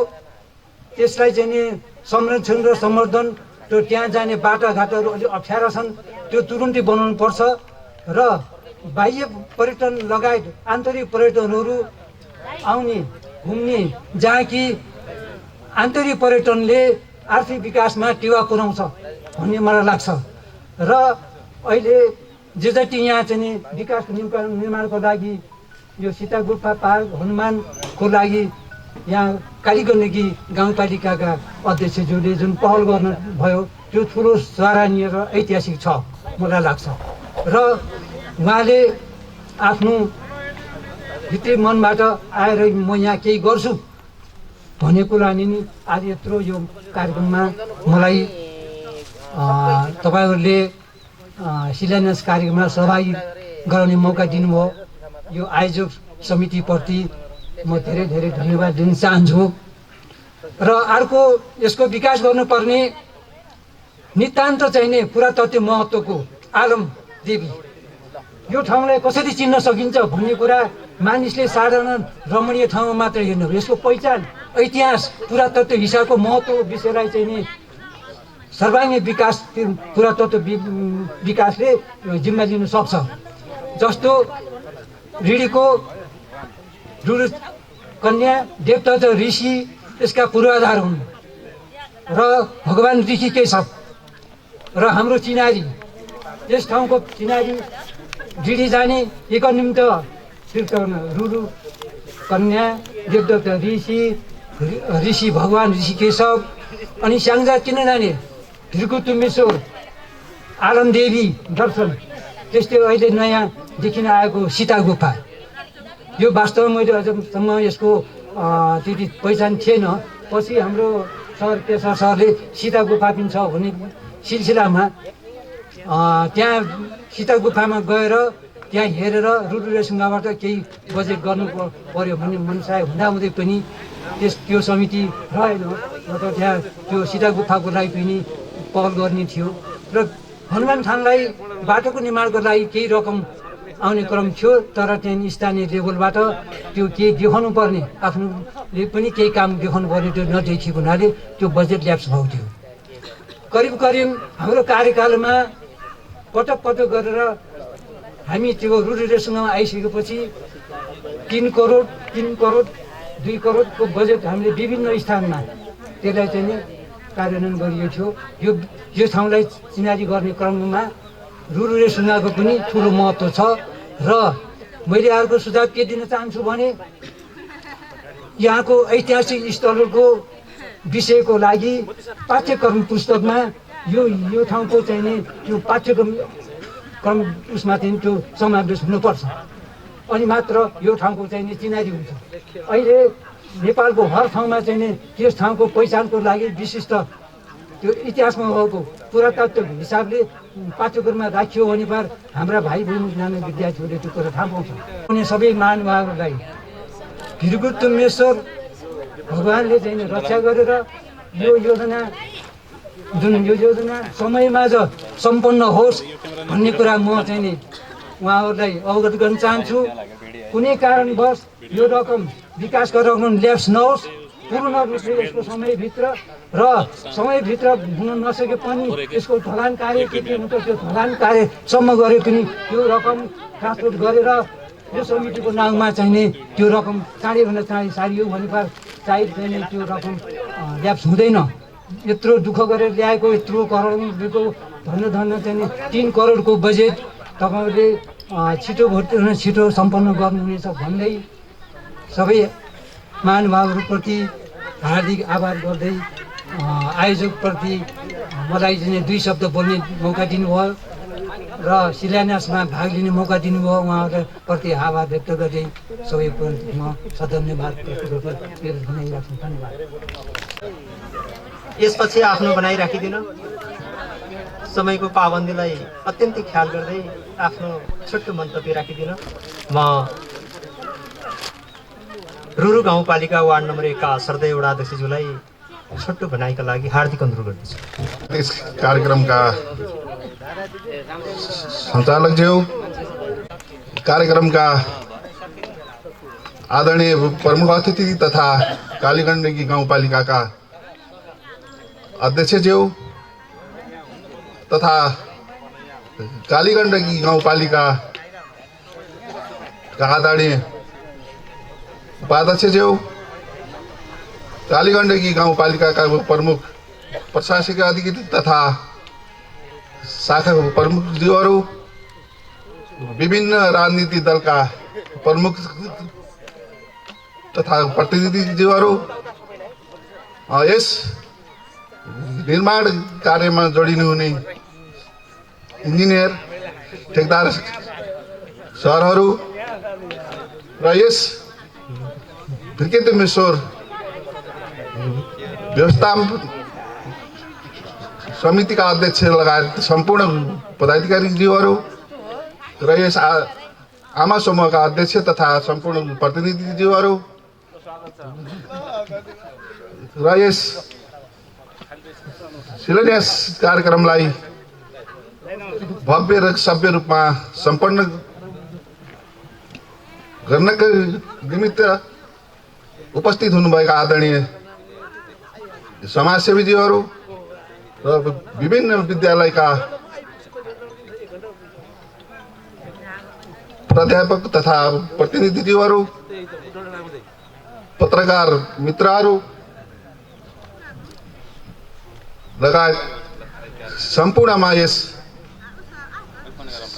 त्यसलाई चाहिँ नि संरक्षण र सम्वर्धन, त्यो त्यहाँ जाने बाटाघाटहरू अलिक अप्ठ्यारा छन्, त्यो तुरुन्तै बनाउनु पर्छ। र बाह्य पर्यटन लगायत आन्तरिक पर्यटनहरू आउने घुम्ने, जहाँ कि आन्तरिक पर्यटनले आर्थिक विकासमा टेवा पुर्याउँछ भन्ने मलाई लाग्छ। र अहिले जे जति यहाँ चाहिँ नि विकास निर्माणको लागि यो सीता गुफा पार्क हनुमानको लागि यहाँ कालीगण्डकी गाउँपालिकाका अध्यक्षज्यूले जुन पहल गर्नुभयो त्यो ठुलो सराहनीय र ऐतिहासिक छ मलाई लाग्छ। र उहाँले आफ्नो भित्री मनबाट आएर म यहाँ केही गर्छु भनेको लागि नि आज यत्रो यो कार्यक्रममा मलाई तपाईँहरूले शिलान्यास कार्यक्रममा सहभागी गराउने मौका दिनुभयो। यो आयोजक समितिप्रति म धेरै धेरै धन्यवाद दिन चाहन्छु। र अर्को यसको विकास गर्नुपर्ने नितान्त चाहिने पुरातत्व महत्त्वको आलम देवी, यो ठाउँलाई कसरी चिन्न सकिन्छ भन्ने कुरा मानिसले साधारण रमणीय ठाउँमा मात्र हेर्नु, यसको पहिचान इतिहास पुरातत्व हिसाबको महत्त्व विषयलाई चाहिँ नि सर्वाङ्गीण विकास पुरातत्व विकासले जिम्मा लिन सक्छ। जस्तो ऋषिको रुरु कन्या देवदत्त ऋषि यसका पूर्वाधार हुन् र भगवान् ऋषि केशव र हाम्रो चिनारी, यस ठाउँको चिनारी ढिडी जाने एक निम्ति रुरु कन्या देवदत्त ऋषि भगवान् ऋषि केशव अनि स्याङ्जा किन जाने ढिर्कु तुम्बेश्वर आलमदेवी दर्शन, त्यस्तै अहिले नयाँ देखिन आएको सीता गुफा। यो वास्तवमा मैले अझसम्म यसको त्यति पहिचान थिएन। पछि हाम्रो सर केशव सरले सीता गुफा पनि छ भन्ने सिलसिलामा त्यहाँ सीता गुफामा गएर त्यहाँ हेरेर रुरु रेसुङ्गाबाट केही बजेट गर्नु पर्यो भन्ने मनसाय हुँदाहुँदै पनि त्यो समिति रहेन। र त्यहाँ त्यो सीता गुफाको लागि पनि पहल गर्ने थियो र हनुमान थानलाई बाटोको निर्माणको लागि केही रकम आउने क्रम थियो, तर त्यहाँ स्थानीय लेभलबाट त्यो केही देखाउनु पर्ने, आफ्नोले पनि केही काम देखाउनु पर्ने त्यो नदेखिएको हुनाले त्यो बजेट ल्याप्स भएको थियो। करिब करिब हाम्रो कार्यकालमा पटक पटक गरेर हामी त्यो रुरु रेसुङ्गामा आइसकेपछि 3 करोड 2 करोडको बजेट हामीले विभिन्न स्थानमा त्यसलाई चाहिँ नि कार्यान्वयन गरिएको थियो। यो ठाउँलाई चिनारी गर्ने क्रममा रुरुले सुनाको पनि ठुलो महत्त्व छ। र मैले अर्को सुझाव के दिन चाहन्छु भने यहाँको ऐतिहासिक स्थलहरूको विषयको लागि पाठ्यक्रम पुस्तकमा यो ठाउँको चाहिँ नि त्यो पाठ्यक्रम उसमा चाहिँ त्यो समावेश हुनुपर्छ। अनि मात्र यो ठाउँको चाहिँ नि चिनारी हुन्छ। अहिले नेपालको हर ठाउँमा चाहिँ नि त्यस ठाउँको पहिचानको लागि विशिष्ट त्यो इतिहासमा भएको पुरातत्व हिसाबले पाठ्यक्रममा राखियो भने पर हाम्रा भाइ बहिनी जाने विद्यार्थीहरूले त्यो कुरा थाहा पाउँछ। अनि सबै महानुभावहरूलाई भृगुतमेश्वर भगवान्ले चाहिँ रक्षा गरेर यो योजना समयमा सम्पन्न होस् भन्ने कुरा म चाहिँ नि उहाँहरूलाई अवगत गर्न चाहन्छु। कुनै कारणवश यो रकम विकास रकम ल्याप्स नहोस्, पूर्ण रूपले यसको समयभित्र हुन नसके पनि यसको ढलान कार्य के हुन्छ त्यो ढलान कार्यसम्म गरे पनि त्यो रकम ट्रान्सपोर्ट गरेर यो समितिको नाउँमा चाहिने त्यो रकम चाँडैभन्दा चाँडै सारियो भने चाहिने त्यो रकम ल्याप्स हुँदैन। यत्रो दुःख गरेर ल्याएको यत्रो करोडको धन्न चाहिँ 3 करोडको बजेट तपाईँहरूले छिटो सम्पन्न गर्नुहुनेछ भन्दै सबै महानुभावहरूप्रति हार्दिक आभार गर्दै आयोजकप्रति मलाई चाहिँ 2 शब्द बोल्ने मौका दिनुभयो र शिलान्यासमा भाग लिने मौका दिनुभयो। उहाँहरूप्रति आभार व्यक्त गर्दै सबैको म सधन्यवाद बनाइराख्छु। धन्यवाद। यसपछि आफ्नो बनाइराखिदिन समयको पाबन्दीलाई अत्यन्तै ख्याल गर्दै आफ्नो छोटो मन्तव्य राखिदिन म रुरु गाउँपालिका वार्ड नम्बर 1 का श्रद्धेय वडाध्यक्षज्यूलाई छोटो भनाइका लागि हार्दिक अनुरोध गर्दछु। इस कार्यक्रम का संचालक ज्यू, कार्यक्रम का आदरणीय प्रमुख अतिथि तथा कालीगण्डकी गाउँपालिका का अध्यक्ष ज्यू तथा कालीगण्डकी गाउँपालिका का आदरणीय उपाध्यक्ष ज्यू, कालीगण्डकी गाउँपालिका का प्रमुख प्रशासकीय अधिकारी तथा शाखाको प्रमुख ज्यूहरू, विभिन्न राजनीतिक दलका प्रमुख तथा प्रतिनिधि ज्यूहरू, यस निर्माण कार्यमा जोडिनु हुने इन्जिनियर ठेकदार सरहरू र यस भृगुतमेश्वर व्यवस्थापन समितिका अध्यक्ष लगायत सम्पूर्ण पदाधिकारीज्यूहरू र यस आमा समूहका अध्यक्ष तथा सम्पूर्ण प्रतिनिधिज्यूहरू र यस शिलान्यास कार्यक्रमलाई भव्य र सभ्य रूपमा सम्पन्न गर्नका निमित्त उपस्थित हुनुभएका आदरणीय समाजसेवीज्यूहरू र विभिन्न विद्यालयका प्राध्यापक तथा प्रतिनिधिज्यूहरू, पत्रकार मित्रहरू लगायत सम्पूर्णमा यस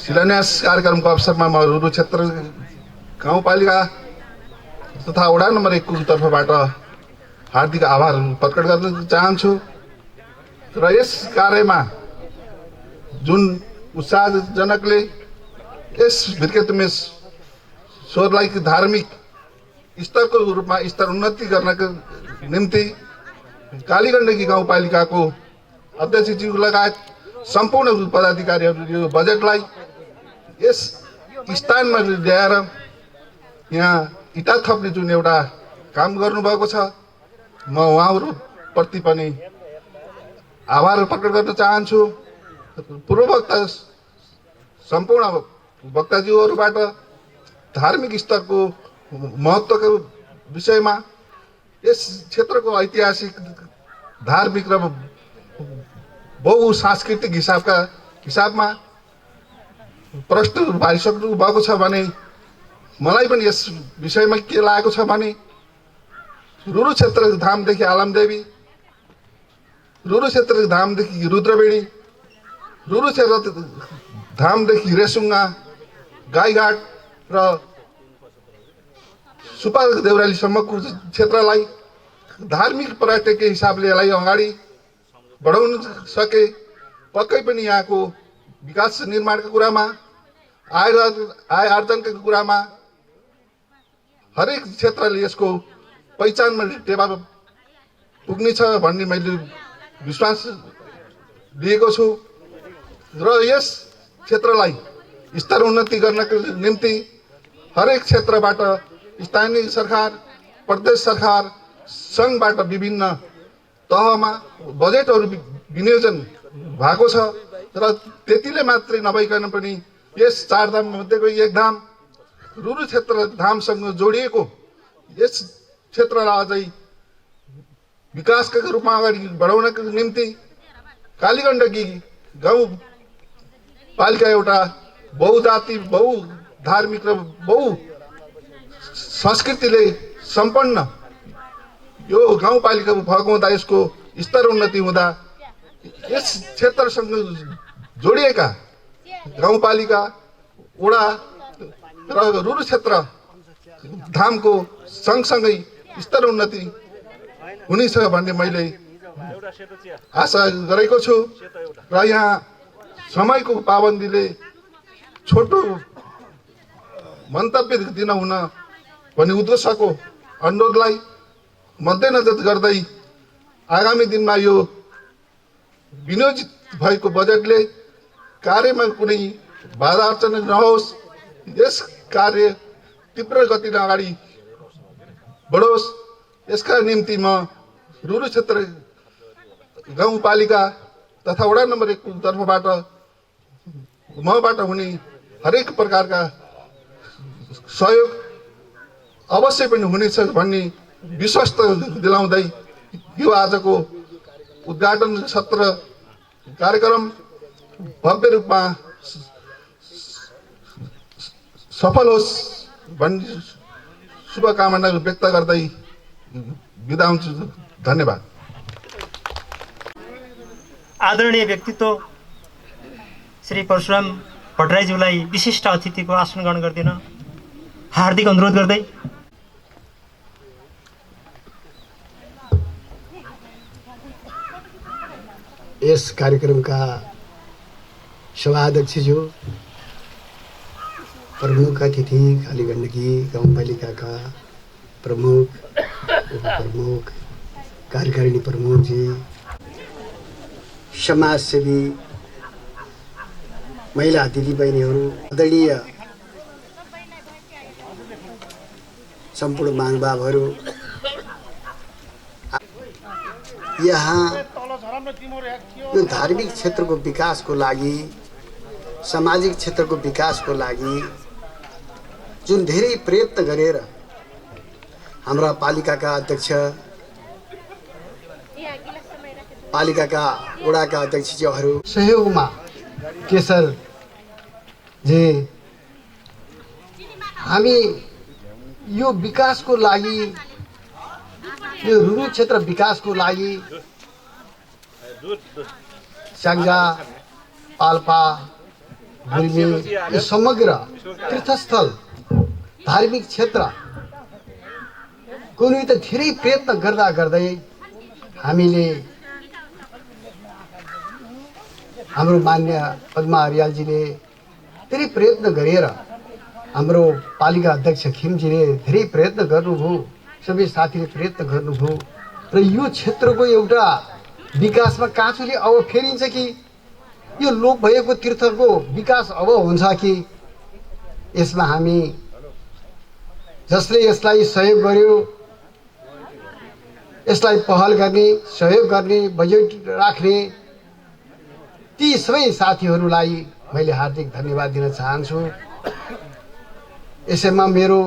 शिलान्यास कार्यक्रमको अवसरमा म रुरु क्षेत्र गाउँपालिका तथा वडा नम्बर 1 को तर्फबाट हार्दिक आभार प्रकट गर्न चाहन्छु। र यस कार्यमा जुन उत्साहजनकले यस भृगुतमेश्वरलाई धार्मिक स्तरको रूपमा स्तर उन्नति गर्नको निम्ति कालीगण्डकी गाउँपालिकाको अध्यक्षज्यू लगायत सम्पूर्ण पदाधिकारीहरू यो बजेटलाई यस स्थानमा ल्याएर यहाँ इटा थप्ने जुन एउटा काम गर्नुभएको छ, म उहाँहरूप्रति पनि आभार प्रकट गर्न चाहन्छु। पूर्ववक्ता सम्पूर्ण वक्ताज्यूहरूबाट धार्मिक स्तरको महत्त्वको विषयमा यस क्षेत्रको ऐतिहासिक धार्मिक र बहुसांस्कृतिक हिसाबमा प्रश्न पारिसक्नु भएको छ भने मलाई पनि यस विषयमा के लागेको छ भने रुरु क्षेत्र धामदेखि आलमदेवी रुरु क्षेत्र धामदेखि रुद्रबेडी, रुरु क्षेत्र धामदेखि रेसुङ्गा, गाईघाट र सुपा देउरालीसम्मको क्षेत्रलाई धार्मिक पर्यटकीय हिसाबले यसलाई अगाडि बढाउन सके पक्कै पनि यहाँको विकास निर्माणको कुरामा, आय आर्जनको कुरामा हरेक क्षेत्रले यसको पहिचानमा टेवा पुग्नेछ भन्ने मैले विश्वास लिएको छु र यस क्षेत्रलाई स्तर उन्नति गर्नको निम्ति हरेक क्षेत्रबाट स्थानीय सरकार, प्रदेश सरकार, सङ्घबाट विभिन्न तहमा बजेटहरू विनियोजन भएको छ र त्यतिले मात्रै नभइकन पनि यस 4 धाम मध्येको एक धाम रुरु क्षेत्र धामसँग जोडिएको यस क्षेत्रलाई अझै विकासका रूपमा अगाडि बढाउनको निम्ति कालीगण्डकी गाउँपालिका एउटा बहुजाति, बहुधार्मिक र बहु संस्कृतिले सम्पन्न यो गाउँपालिका भएको हुँदा यसको स्तर उन्नति हुँदा यस क्षेत्रसँग जोडिएका गाउँपालिका, वडा र रुरु क्षेत्र धामको सँगसँगै स्तर उन्नति हुनेछ भन्ने मैले आशा गरेको छु र यहाँ समयको पाबन्दीले छोटो मन्तव्य दिन हुन भन्ने उद्देश्यको अनुरोधलाई मध्यनजर गर्दै आगामी दिनमा यो विनियोजित भएको बजेटले कार्यमा कुनै बाधा अर्चना नहोस्, यस कार्य तीव्र गतिले अगाडि बढोस्, यसका निम्ति म रुरु क्षेत्र गाउँपालिका तथा वडा नम्बर 1 को तर्फबाट मबाट हुने हरेक प्रकारका सहयोग अवश्य पनि हुनेछ भन्ने विश्वास दिलाउँदै यो आजको उद्घाटन सत्र कार्यक्रम भव्य रूपमा सफल होस् भन्ने शुभकामना व्यक्त गर्दै बिदा हुन्छु। धन्यवाद। आदरणीय व्यक्तित्व श्री परशुराम भट्टराईज्यूलाई विशिष्ट अतिथिको आसन ग्रहण गरिदिन हार्दिक अनुरोध गर्दै यस कार्यक्रमका सभाध्यक्षज्यू, प्रमुख अतिथि, कालीगण्डकी गाउँपालिकाका प्रमुख, उपप्रमुख, कार्यकारिणी प्रमुखजी, समाजसेवी, महिला दिदीबहिनीहरू, आदरणीय सम्पूर्ण महानुभावहरू, यहाँ यो धार्मिक क्षेत्रको विकासको लागि, सामाजिक क्षेत्रको विकासको लागि जुन धेरै प्रयत्न गरेर हाम्रा पालिकाका अध्यक्ष, पालिकाका वडाका अध्यक्षज्यूहरू सहयोगमा केशर जे हामी यो विकासको लागि, यो रुरु क्षेत्र विकासको लागि स्याङ्जा, पाल्पा, गुल्मी, यो समग्र तीर्थस्थल धार्मिक क्षेत्र कुनै त धेरै प्रयत्न गर्दा गर्दै हामीले हाम्रो मान्य पद्मा अर्यालजीले धेरै प्रयत्न गरेर, हाम्रो पालिका अध्यक्ष खिमजीले धेरै प्रयत्न गर्नुभयो, सबै साथीले प्रयत्न गर्नुभयो र यो क्षेत्रको एउटा विकासमा काँचुले अब फेरिन्छ कि यो लोप भएको तीर्थको विकास अब हुन्छ कि, यसमा हामी जसले यसलाई सहयोग गर्यो, यसलाई पहल गर्ने, सहयोग गर्ने, बजेट राख्ने ती सबै साथीहरूलाई मैले हार्दिक धन्यवाद दिन चाहन्छु। यसैमा मेरो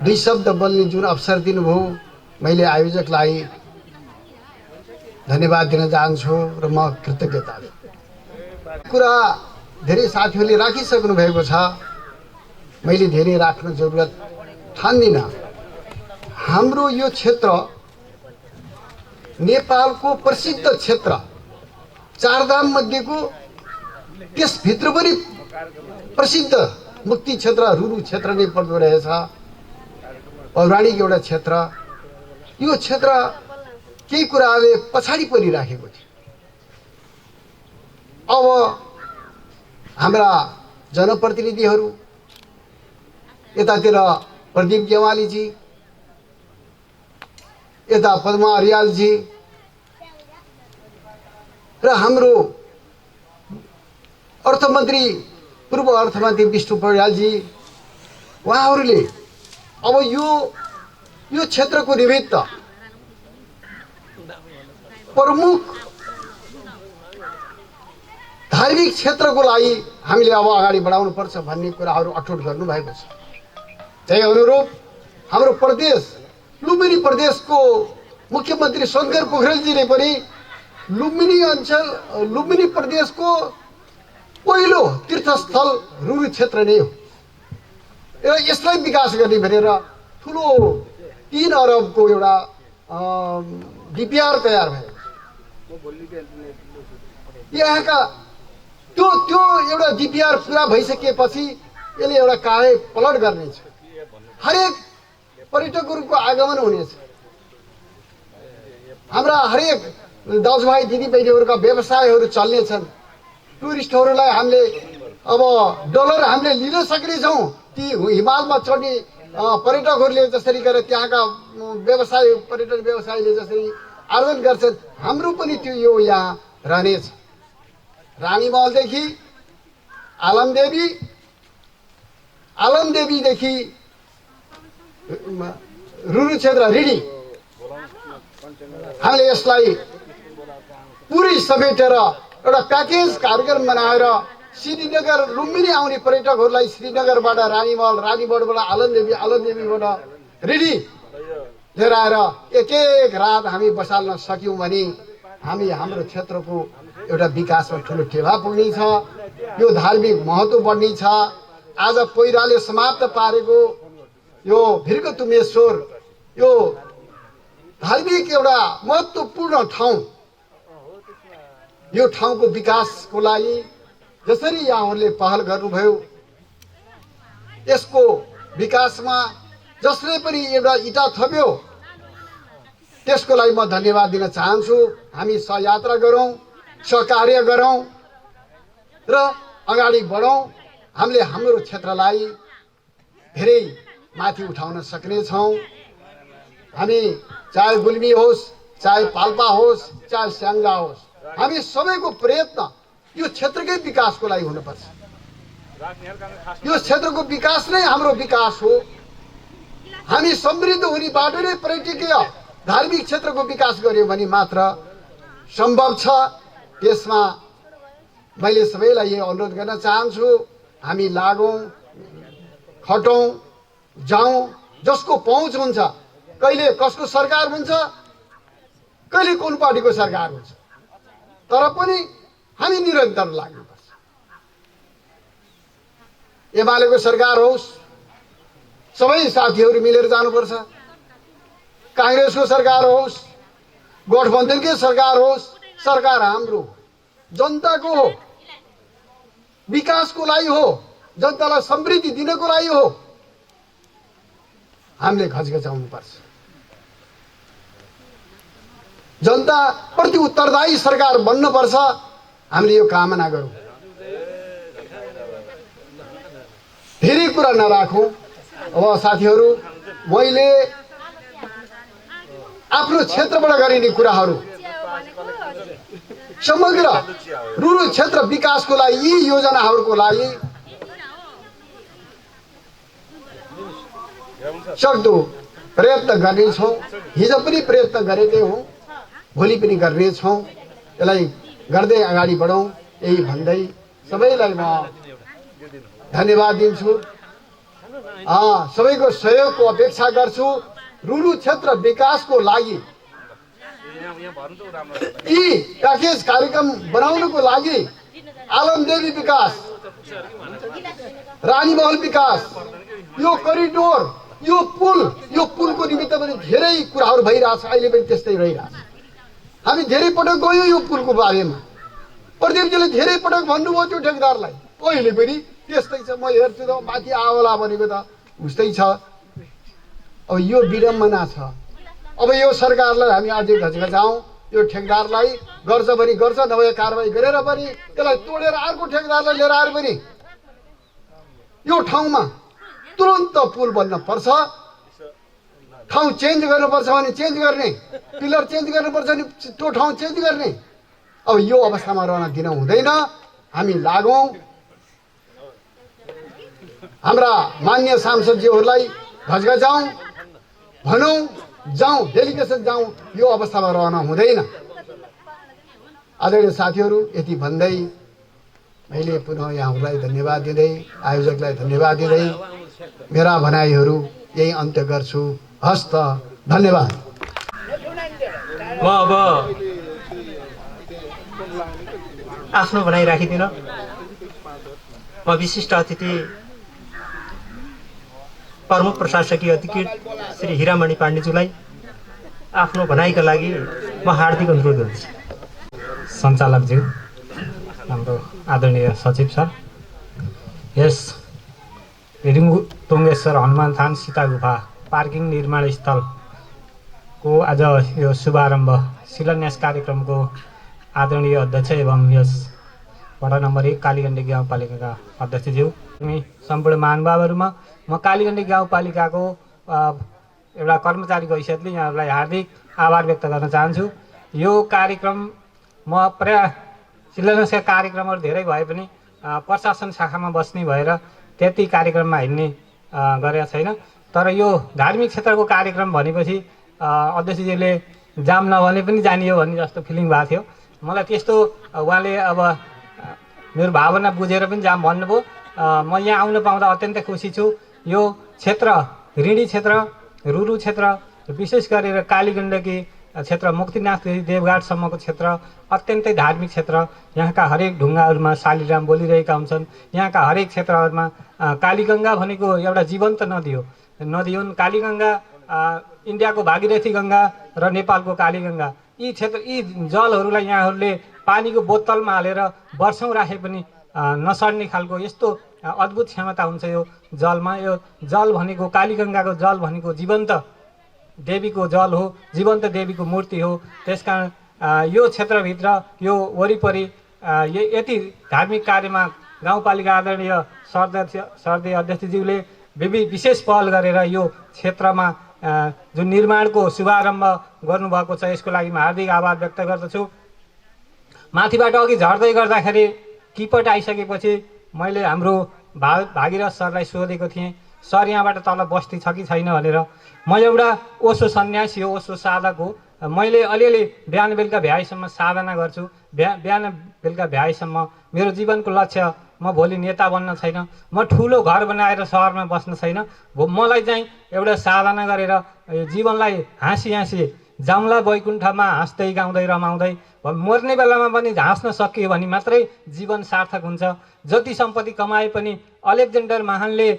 2 शब्द बोल्ने जुन अवसर दिनुभयो, मैले आयोजकलाई धन्यवाद दिन चाहन्छु र म कृतज्ञता कुरा धेरै साथीहरूले राखिसक्नु भएको छ, मैले धेरै राख्न जरुरत ठान्दिनँ। हाम्रो यो क्षेत्र नेपालको प्रसिद्ध क्षेत्र चारधाम मध्येको त्यसभित्र पनि प्रसिद्ध मुक्ति क्षेत्र रुरु क्षेत्र नै पर्दो रहेछ। पौराणिक एउटा क्षेत्र, यो क्षेत्र केही कुराले पछाडि परिराखेको थियो। अब हाम्रा जनप्रतिनिधिहरू यतातिर प्रदीप गेवालीजी, यता पद्मा अर्यालजी र हाम्रो अर्थमन्त्री पूर्व अर्थमन्त्री विष्णु पौड्यालजी, उहाँहरूले अब यो क्षेत्रको निमित्त प्रमुख धार्मिक क्षेत्रको लागि हामीले अब अगाडि बढाउनु पर्छ भन्ने कुराहरू अठोट गर्नुभएको छ। त्यही अनुरूप हाम्रो प्रदेश लुम्बिनी प्रदेशको मुख्यमन्त्री शङ्कर पोखरेलजीले पनि लुम्बिनी प्रदेशको पहिलो तीर्थस्थल रुरु क्षेत्र नै हो र यसलाई विकास गर्ने भनेर ठुलो 3 अरबको एउटा डिपिआर तयार भयो। यहाँका त्यो एउटा डिपिआर पुरा भइसकेपछि यसले एउटा काहे पलट गर्नेछ, हरेक पर्यटकहरूको आगमन हुनेछ। हाम्रा हरेक दाजुभाइ दिदीबहिनीहरूका व्यवसायहरू चल्नेछन्। टुरिस्टहरूलाई हामीले अब डलर हामीले लिन सक्नेछौँ। ती हिमालमा चढ्ने पर्यटकहरूले जसरी गरेर त्यहाँका पर्यटन व्यवसायले जसरी आर्जन गर्छन्, हाम्रो पनि त्यो यो यहाँ रहनेछ। रानीमहलदेखि आलमदेवीदेखि रुरु क्षेत्र रिडी हामीले यसलाई पुरै समेटेर एउटा प्याकेज कार्यक्रम बनाएर श्रीनगर लुम्बिनी आउने पर्यटकहरूलाई श्रीनगरबाट रानीमहलबाट आलमदेवीबाट रिडी लिएर आएर एक रात हामी बसाल्न सक्यौँ भने हाम्रो क्षेत्रको एउटा विकासमा ठुलो टेवा पुग्नेछ। यो धार्मिक महत्त्व बढ्नेछ। आज पहिराले समाप्त पारेको यो भिर्गतुमेश्वर यो धार्मिक एउटा महत्त्वपूर्ण ठाउँ, यो ठाउँको विकासको लागि जसरी यहाँहरूले पहल गर्नुभयो, यसको विकासमा जसले पनि एउटा इँटा थप्यो त्यसको लागि म धन्यवाद दिन चाहन्छु। हामी सहयात्रा गरौँ, सहकार्य गरौँ र अगाडि बढौँ। हामीले हाम्रो क्षेत्रलाई धेरै माथि उठाउन सक्नेछौँ। हामी चाहे गुल्मी होस्, चाहे पाल्पा होस्, चाहे स्याङ्जा होस्, हामी सबैको प्रयत्न यो क्षेत्रकै विकासको लागि हुनुपर्छ। यो क्षेत्रको विकास नै हाम्रो विकास हो। हामी समृद्ध हुने बाटो नै पर्यटकीय धार्मिक क्षेत्रको विकास गर्यो भने मात्र सम्भव छ। त्यसमा मैले सबैलाई यो अनुरोध गर्न चाहन्छु, हामी लागौँ, खटौँ, जाउँ। जसको पहुँच हुन्छ, कहिले कसको सरकार हुन्छ, कहिले कुन पार्टीको सरकार हुन्छ, तर पनि हामी निरन्तर लाग्नुपर्छ। एमालेको सरकार होस्, सबै साथीहरू मिलेर जानुपर्छ। काङ्ग्रेसको सरकार होस्, गठबन्धनकै सरकार होस्, सरकार हाम्रो जनताको हो, विकासको लागि हो, जनतालाई समृद्धि दिनको लागि हो। हामीले घचघचाउनुपर्छ। जनता प्रति उत्तरदायी सरकार बन्नुपर्छ। हामीले यो कामना गरौँ। धेरै कुरा नराखौँ। अब साथीहरू, मैले आफ्नो क्षेत्रबाट गरिने कुराहरू समग्र रुरु क्षेत्र विकासको लागि, यी योजनाहरूको लागि सक्दो प्रयत्न गर्नेछौँ। हिजो पनि प्रयत्न गरेकै हौँ, भोलि पनि गर्नेछौँ। यसलाई गर्दै अगाडि बढौँ। यही भन्दै सबैलाई म धन्यवाद दिन्छु। सबैको सहयोगको अपेक्षा गर्छु। रुरु क्षेत्र विकासको लागि यी प्याकेज कार्यक्रम बनाउनको लागि आलमदेवी विकास, रानीमहल विकास, यो करिडोर, यो पुलको निमित्त पनि धेरै कुराहरू भइरहेछ। अहिले पनि त्यस्तै रहिरहेछ। हामी धेरै पटक गयौँ यो पुलको बारेमा। प्रदीपजीले धेरै पटक भन्नुभयो त्यो ठेकेदारलाई, अहिले पनि त्यस्तै छ। म हेर्छु त माथि आवला भनेको त उस्तै छ। अब यो विडम्बना छ। अब यो सरकारलाई हामी अझै घचघचाउँ, यो ठेकेदारलाई गर्छ भने गर्छ, नभए कारवाही गरेर पनि त्यसलाई तोडेर अर्को ठेकेदारलाई लिएर आएर पनि यो ठाउँमा तुरन्त पुल बन्न पर्छ। ठाउँ चेन्ज गर्नुपर्छ भने चेन्ज गर्ने, पिलर चेन्ज गर्नुपर्छ भने त्यो ठाउँ चेन्ज गर्ने। अब यो अवस्थामा रहन दिन हुँदैन। हामी लागौँ, हाम्रा मान्य सांसदज्यूहरूलाई घचघचाउँ, भनौँ, जाउँ, डेलिगेसन जाउँ, यो अवस्थामा रहन हुँदैन। आदरणीय साथीहरू, यति भन्दै मैले पुनः यहाँहरूलाई धन्यवाद दिँदै, आयोजकलाई धन्यवाद दिँदै मेरा भनाइहरू यही अन्त्य गर्छु। हस् त, धन्यवाद। म अब आफ्नो भनाइ राखिदिन। म विशिष्ट अतिथि प्रमुख प्रशासकीय अधिकृत श्री हिरामणि पाण्डेज्यूलाई आफ्नो भनाइका लागि म हार्दिक अनुरोध गर्छु। सञ्चालकज्यू, हाम्रो आदरणीय सचिव सर, यस रिडुङ्गेश्वर हनुमान थान सीता गुफा पार्किङ निर्माण स्थलको आज यो शुभारम्भ शिलान्यास कार्यक्रमको आदरणीय अध्यक्ष एवं यस वडा नम्बर 1 कालीगण्डी गाउँपालिकाका अध्यक्षज्यू, सम्पूर्ण महानुभावहरूमा म कालीगण्डी गाउँपालिकाको एउटा कर्मचारीको हैसियतले यहाँहरूलाई हार्दिक आभार व्यक्त गर्न चाहन्छु। यो कार्यक्रम म प्राय शिलान्यासका कार्यक्रमहरू धेरै भए पनि प्रशासन शाखामा बस्ने भएर त्यति कार्यक्रममा हिँड्ने गरेका छैन। तर यो धार्मिक क्षेत्रको कार्यक्रम भनेपछि अध्यक्षजीले जाम नभने पनि जानियो भन्ने जस्तो फिलिङ भएको थियो। मलाई त्यस्तो उहाँले अब मेरो भावना बुझेर पनि जाम भन्नुभयो। म यहाँ आउन पाउँदा अत्यन्तै खुसी छु। यो क्षेत्र ऋणी क्षेत्र, रुरु क्षेत्र, विशेष गरेर कालीगण्डकी क्षेत्र, मुक्तिनाथ देवघाटसम्मको क्षेत्र अत्यन्तै धार्मिक क्षेत्र। यहाँका हरेक ढुङ्गाहरूमा शालिग्राम बोलिरहेका हुन्छन्। यहाँका हरेक क्षेत्रहरूमा कालीगङ्गा भनेको एउटा जीवन्त नदी हो। नदी हुन् कालीगङ्गा, इन्डियाको भागीरथी गङ्गा र नेपालको कालीगङ्गा। यी जलहरूलाई यहाँहरूले पानीको बोतलमा हालेर वर्षौँ राखे पनि नसड्ने खालको यस्तो अद्भुत क्षमता हुन्छ यो जलमा। यो जल भनेको कालीगङ्गाको जल भनेको जीवन्त देवीको जल हो, जीवन्त देवीको मूर्ति हो। त्यसकारण यो क्षेत्रभित्र यो वरिपरि यति धार्मिक कार्यमा गाउँपालिका आदरणीय सरदेय अध्यक्षज्यूले विशेष पहल गरेर यो क्षेत्रमा जुन निर्माणको शुभारम्भ गर्नुभएको छ, यसको लागि म हार्दिक आभार व्यक्त गर्दछु। माथिबाट अघि झर्दै गर्दाखेरि किपट आइसकेपछि मैले हाम्रो भागीरथ सरलाई सोधेको थिएँ, सर यहाँबाट तल बस्ती छ कि छैन भनेर। म एउटा ओसो सन्यासी हो, ओसो साधक हो। मैले अलिअलि बिहान बेलुका भ्याएसम्म साधना गर्छु। बिहान बेलुका भ्याएसम्म मेरो जीवनको लक्ष्य म भोलि नेता बन्न छैन, म ठुलो घर बनाएर सहरमा बस्न छैन। मलाई चाहिँ एउटा साधना गरेर जीवनलाई हाँसी हाँसी जाउँला वैकुण्ठमा हाँस्दै गाउँदै रमाउँदै मर्ने बेलामा पनि हाँस्न सकियो भने मात्रै जीवन सार्थक हुन्छ। जति सम्पत्ति कमाए पनि अलेक्जेन्डर महानले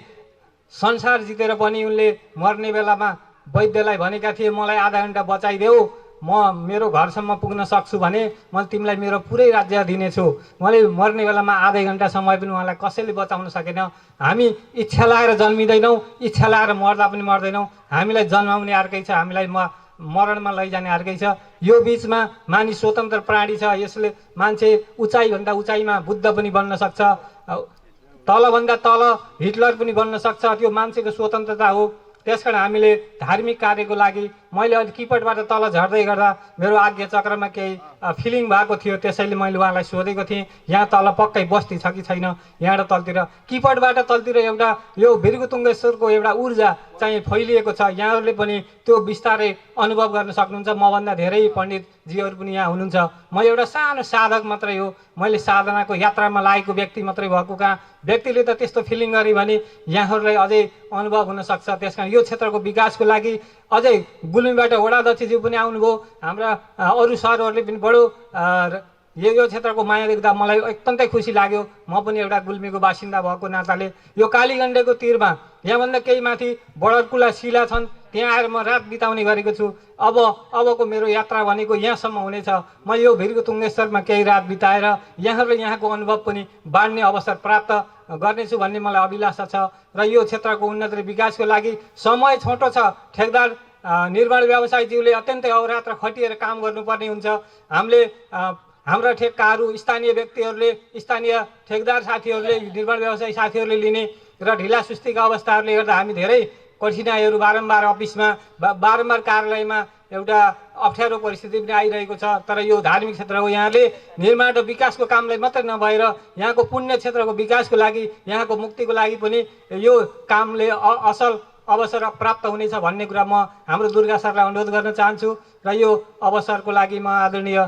संसार जितेर पनि उनले मर्ने बेलामा वैद्यलाई भनेका थिए मलाई आधा घन्टा बचाइदेऊ, म मेरो घरसम्म पुग्न सक्छु भने म तिमीलाई मेरो पुरै राज्य दिनेछु। मैले मर्ने बेलामा आधै घन्टा समय पनि उहाँलाई कसैले बचाउन सकेन। हामी इच्छा लाएर जन्मिँदैनौँ, इच्छा लाएर मर्दा पनि मर्दैनौँ। हामीलाई जन्माउने अर्कै छ, हामीलाई मरणमा लैजाने अर्कै छ। यो बिचमा मानिस स्वतन्त्र प्राणी छ। यसले मान्छे उचाइभन्दा उचाइमा बुद्ध पनि बन्न सक्छ, तलभन्दा तल हिटलर पनि बन्न सक्छ। त्यो मान्छेको स्वतन्त्रता हो। त्यसकारण हामीले धार्मिक कार्यको लागि मैले अहिले किपटबाट तल झर्दै गर्दा मेरो आज्ञा चक्रमा केही फिलिङ भएको थियो, त्यसैले मैले उहाँलाई सोधेको थिएँ यहाँ तल पक्कै बस्ती छ कि छैन। यहाँबाट तलतिर किपटबाट तलतिर एउटा यो भृगुतुङ्गेश्वरको एउटा ऊर्जा चाहिँ फैलिएको छ। यहाँहरूले पनि त्यो बिस्तारै अनुभव गर्न सक्नुहुन्छ। मभन्दा धेरै पण्डितजीहरू पनि यहाँ हुनुहुन्छ। म एउटा सानो साधक मात्रै हो। मैले साधनाको यात्रामा लागेको व्यक्ति मात्रै भएको कहाँ व्यक्तिले त त्यस्तो फिलिङ गरे भने यहाँहरूलाई अझै अनुभव हुन सक्छ। त्यसकारण यो क्षेत्रको विकासको लागि अझै गुल्मीबाट वडाध्यक्षज्यू पनि आउनुभयो, हाम्रा अरू सरहरूले पनि बडो यो क्षेत्रको माया देख्दा मलाई अत्यन्तै खुसी लाग्यो। म पनि एउटा गुल्मीको बासिन्दा भएको नाताले यो कालीगण्डेको तीरमा यहाँभन्दा केही माथि बडरकुला शिला छन्, त्यहाँ आएर म रात बिताउने गरेको छु। अबको मेरो यात्रा भनेको यहाँसम्म हुनेछ। म यो भिरको तुङ्गेश्वरमा केही रात बिताएर यहाँहरूले यहाँको अनुभव पनि बाँड्ने अवसर प्राप्त गर्नेछु भन्ने मलाई अभिलाषा छ। र यो क्षेत्रको उन्नति र विकासको लागि समय छोटो छ। ठेकदार निर्माण व्यवसायीज्यूले अत्यन्तै अहोरात्र खटिएर काम गर्नुपर्ने हुन्छ। हामीले हाम्रा ठेक्काहरू स्थानीय व्यक्तिहरूले, स्थानीय ठेकदार साथीहरूले, निर्माण व्यवसायी साथीहरूले लिने र ढिला सुस्तीका अवस्थाहरूले गर्दा हामी धेरै कठिनाइहरू बारम्बार अफिसमा बारम्बार कार्यालयमा एउटा अप्ठ्यारो परिस्थिति पनि आइरहेको छ। तर यो धार्मिक क्षेत्रको यहाँले निर्माण र विकासको कामलाई मात्रै नभएर यहाँको पुण्य क्षेत्रको विकासको लागि, यहाँको मुक्तिको लागि पनि यो कामले असल अवसर प्राप्त हुनेछ भन्ने कुरा म हाम्रो दुर्गा सरलाई अनुरोध गर्न चाहन्छु। र यो अवसरको लागि म आदरणीय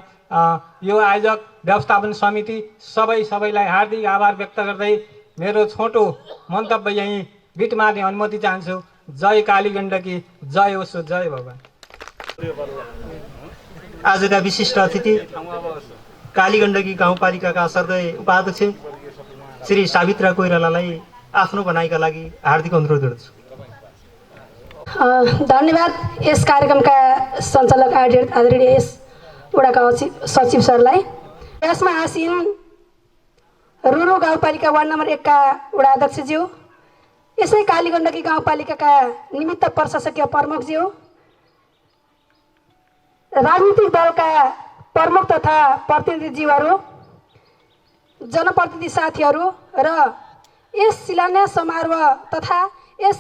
यो आयोजक व्यवस्थापन समिति सबैलाई हार्दिक आभार व्यक्त गर्दै मेरो छोटो मन्तव्य यहीँ बिट मार्ने अनुमति चाहन्छु। जय काली गण्डकी, जय ओसो, जय भगवान। आजका विशिष्ट अतिथि काली गण्डकी गाउँपालिकाका सर्दय उपाध्यक्ष श्री सावित्रा कोइरालालाई आफ्नो भनाइका लागि हार्दिक अनुरोध गर्छु। धन्यवाद यस कार्यक्रमका सञ्चालक आदरणीय यस वडाका सचिव सरलाई। यसमा आसीन रुरु गाउँपालिका वार्ड नम्बर 1 का वडा अध्यक्षज्यू, यसै कालीगण्डकी गाउँपालिकाका निमित्त प्रशासकीय प्रमुखज्यू, राजनीतिक दलका प्रमुख तथा प्रतिनिधिज्यूहरू, जनप्रतिनिधि साथीहरू र यस शिलान्यास समारोह तथा यस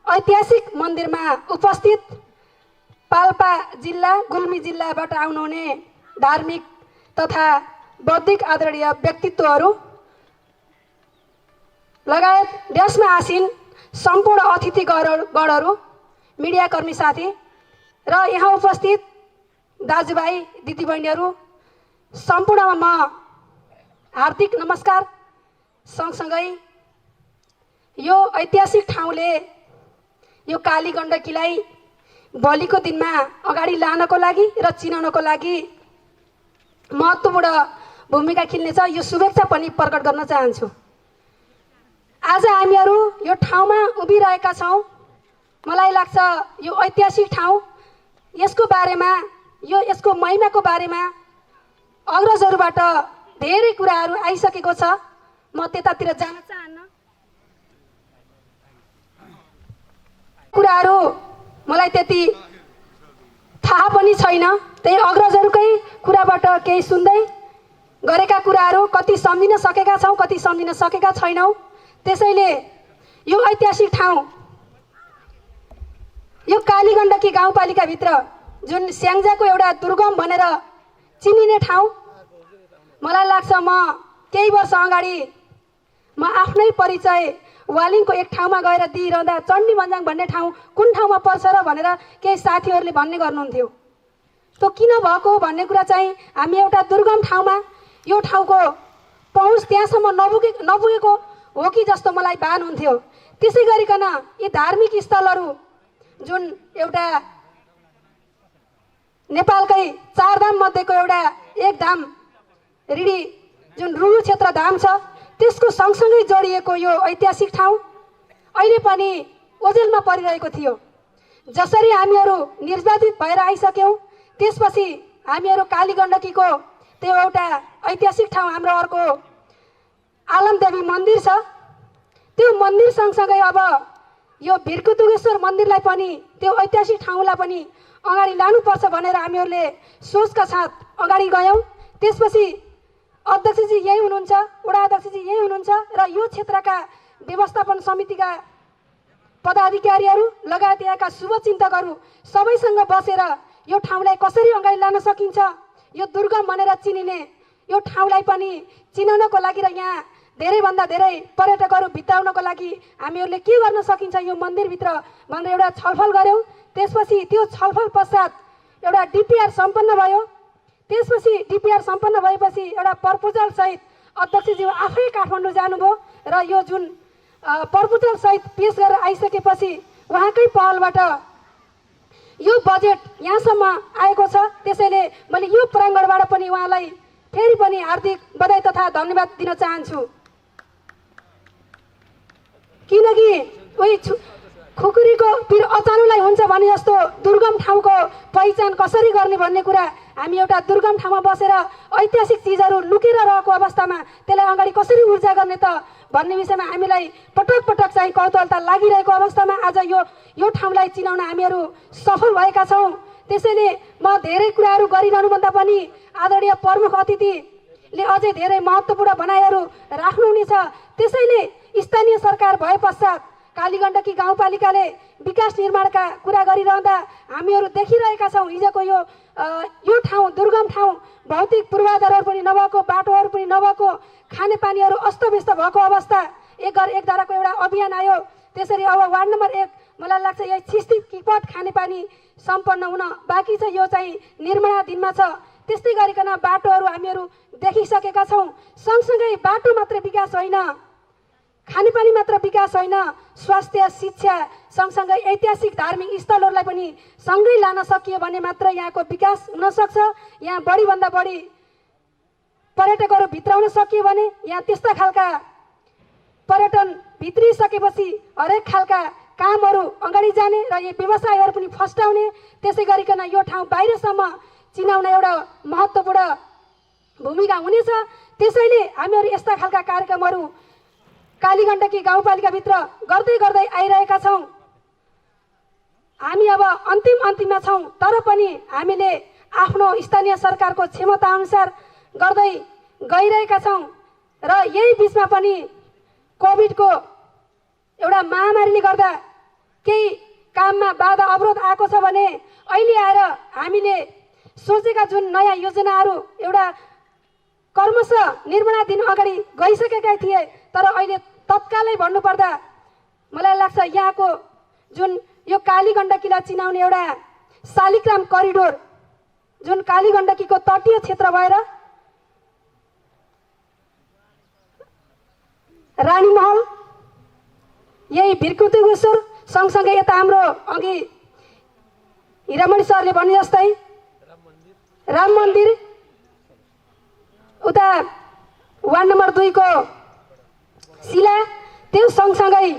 ऐतिहासिक मन्दिरमा उपस्थित पाल्पा जिल्ला, गुल्मी जिल्लाबाट आउनुहुने धार्मिक तथा बौद्धिक आदरणीय व्यक्तित्वहरू लगायत देशमा आसीन सम्पूर्ण अतिथिगणहरू, मिडियाकर्मी साथी र यहाँ उपस्थित दाजुभाइ दिदीबहिनीहरू सम्पूर्णमा म हार्दिक नमस्कार। सँगसँगै यो ऐतिहासिक ठाउँले यो काली गण्डकीलाई भोलिको दिनमा अगाडि लानको लागि र चिनाउनको लागि महत्त्वपूर्ण भूमिका खेल्नेछ, यो शुभेच्छा पनि प्रकट गर्न चाहन्छु। आज हामीहरू यो ठाउँमा उभिरहेका छौँ। मलाई लाग्छ यो ऐतिहासिक ठाउँ, यसको बारेमा, यसको महिमाको बारेमा अग्रजहरूबाट धेरै कुराहरू आइसकेको छ। म त्यतातिर जान चाहन्न। कुराहरू मलाई त्यति थाहा पनि छैन। त्यही अग्रजहरूकै कुराबाट केही सुन्दै गरेका कुराहरू कति सम्झिन सकेका छौँ, कति सम्झिन सकेका छैनौँ। त्यसैले यो ऐतिहासिक ठाउँ, यो कालीगण्डकी गाउँपालिकाभित्र जुन स्याङ्जाको एउटा दुर्गम भनेर चिनिने ठाउँ, मलाई लाग्छ म केही वर्ष अगाडि म आफ्नै परिचय वालिङको एक ठाउँमा गएर दिइरहँदा चण्डी मन्जाङ भन्ने ठाउँ कुन ठाउँमा पर्छ र भनेर केही साथीहरूले भन्ने गर्नुहुन्थ्यो। त्यो किन भएको भन्ने कुरा चाहिँ हामी एउटा दुर्गम ठाउँमा, यो ठाउँको पहुँच त्यहाँसम्म नपुगेको हो कि जस्तो मलाई भान हुन्थ्यो। त्यसै गरिकन यी धार्मिक स्थलहरू जुन एउटा नेपालकै 4 धाम मध्येको एउटा एक धाम ऋषि जुन रुरु क्षेत्र धाम छ, त्यसको सँगसँगै जोडिएको यो ऐतिहासिक ठाउँ अहिले पनि ओझेलमा परिरहेको थियो। जसरी हामीहरू निर्वाचित भएर आइसक्यौँ, त्यसपछि हामीहरू कालीगण्डकीको त्यो एउटा ऐतिहासिक ठाउँ, हाम्रो अर्को आलमदेवी मन्दिर छ, त्यो मन्दिर सँगसँगै अब यो भिरकुतुगेश्वर मन्दिरलाई पनि, त्यो ऐतिहासिक ठाउँलाई पनि अगाडि लानुपर्छ भनेर हामीहरूले सोचका साथ अगाडि गयौँ। त्यसपछि अध्यक्षजी यही हुनुहुन्छ, वडा अध्यक्षजी यही हुनुहुन्छ र यो क्षेत्रका व्यवस्थापन समितिका पदाधिकारीहरू लगायत यहाँका शुभचिन्तकहरू सबैसँग बसेर यो ठाउँलाई कसरी अगाडि लान सकिन्छ, यो दुर्गम भनेर चिनिने यो ठाउँलाई पनि चिनाउनको लागि र यहाँ धेरैभन्दा धेरै पर्यटकहरू भित्राउनको लागि हामीहरूले के गर्न सकिन्छ यो मन्दिरभित्र भनेर एउटा छलफल गऱ्यौँ। त्यसपछि त्यो छलफल पश्चात एउटा डिपिआर सम्पन्न भयो। त्यसपछि डिपिआर सम्पन्न भएपछि एउटा प्रपोजल सहित अध्यक्षज्यू आफै काठमाडौँ जानुभयो र यो जुन प्रपोजल सहित पेश गरेर आइसकेपछि उहाँकै पहलबाट यो बजेट यहाँसम्म आएको छ। त्यसैले मैले यो प्राङ्गणबाट पनि उहाँलाई फेरि पनि हार्दिक बधाई तथा धन्यवाद दिन चाहन्छु। किनकि खुकुरीको पिर अचानोलाई हुन्छ भने जस्तो दुर्गम ठाउँको पहिचान कसरी गर्ने भन्ने कुरा हामी एउटा दुर्गम ठाउँमा बसेर ऐतिहासिक चिजहरू लुकेर रहेको अवस्थामा त्यसलाई अगाडि कसरी ऊर्जा गर्ने त भन्ने विषयमा हामीलाई पटक पटक चाहिँ कौतूहलता लागिरहेको अवस्थामा आज यो ठाउँलाई चिनाउन हामीहरू सफल भएका छौँ। त्यसैले म धेरै कुराहरू गरिरहनुभन्दा पनि आदरणीय प्रमुख अतिथिले अझै धेरै महत्त्वपूर्ण भनाइहरू राख्नुहुनेछ। त्यसैले स्थानीय सरकार भए पश्चात कालीगण्डकी गाउँपालिकाले विकास निर्माणका कुरा गरिरहँदा हामीहरू देखिरहेका छौँ हिजोको यो ठाउँ दुर्गम ठाउँ, भौतिक पूर्वाधारहरू पनि नभएको, बाटोहरू पनि नभएको, खानेपानीहरू अस्तव्यस्त भएको अवस्था, एक घर एक धाराको एउटा अभियान आयो। त्यसरी अब वार्ड नम्बर 1 मलाई लाग्छ यही 60 किपट खानेपानी सम्पन्न हुन बाँकी छ, यो चाहिँ निर्माणाधीनमा छ। त्यस्तै गरिकन बाटोहरू हामीहरू देखिसकेका छौँ। सँगसँगै बाटो मात्रै विकास होइन, खानेपानी मात्र विकास होइन, स्वास्थ्य, शिक्षा सँगसँगै ऐतिहासिक धार्मिक स्थलहरूलाई पनि सँगै लान सकियो भने मात्र यहाँको विकास हुनसक्छ। यहाँ बढीभन्दा बढी पर्यटकहरू भित्राउन सकियो भने यहाँ त्यस्ता खालका पर्यटन भित्रिसकेपछि हरेक खालका कामहरू अगाडि जाने र यो व्यवसायहरू पनि फस्टाउने, त्यसै गरिकन यो ठाउँ बाहिरसम्म चिनाउन एउटा महत्त्वपूर्ण भूमिका हुनेछ। त्यसैले हामीहरू यस्ता खालका कार्यक्रमहरू कालीगण्डकी गाउँपालिकाभित्र गर्दै गर्दै आइरहेका छौँ। हामी अब अन्तिममा छौँ, तर पनि हामीले आफ्नो स्थानीय सरकारको क्षमता अनुसार गर्दै गइरहेका छौँ। र यही बिचमा पनि कोभिडको एउटा महामारीले गर्दा केही काममा बाधा अवरोध आएको छ भने अहिले आएर हामीले सोचेका जुन नयाँ योजनाहरू एउटा कर्मशः निर्माणाधीन अगाडि गइसकेका थिए, तर अहिले तत्कालै भन्नुपर्दा मलाई लाग्छ यहाँको जुन यो कालीगण्डकीलाई चिनाउने एउटा शालिग्राम करिडोर जुन कालीगण्डकीको तटीय क्षेत्र भएर रानीमहल, यही भिरकुतेश्वर सँगसँगै यता हाम्रो अघि हिरामणि सरले भने जस्तै राम मन्दिर, उता वार्ड नम्बर 2 को शिला, त्यो सँगसँगै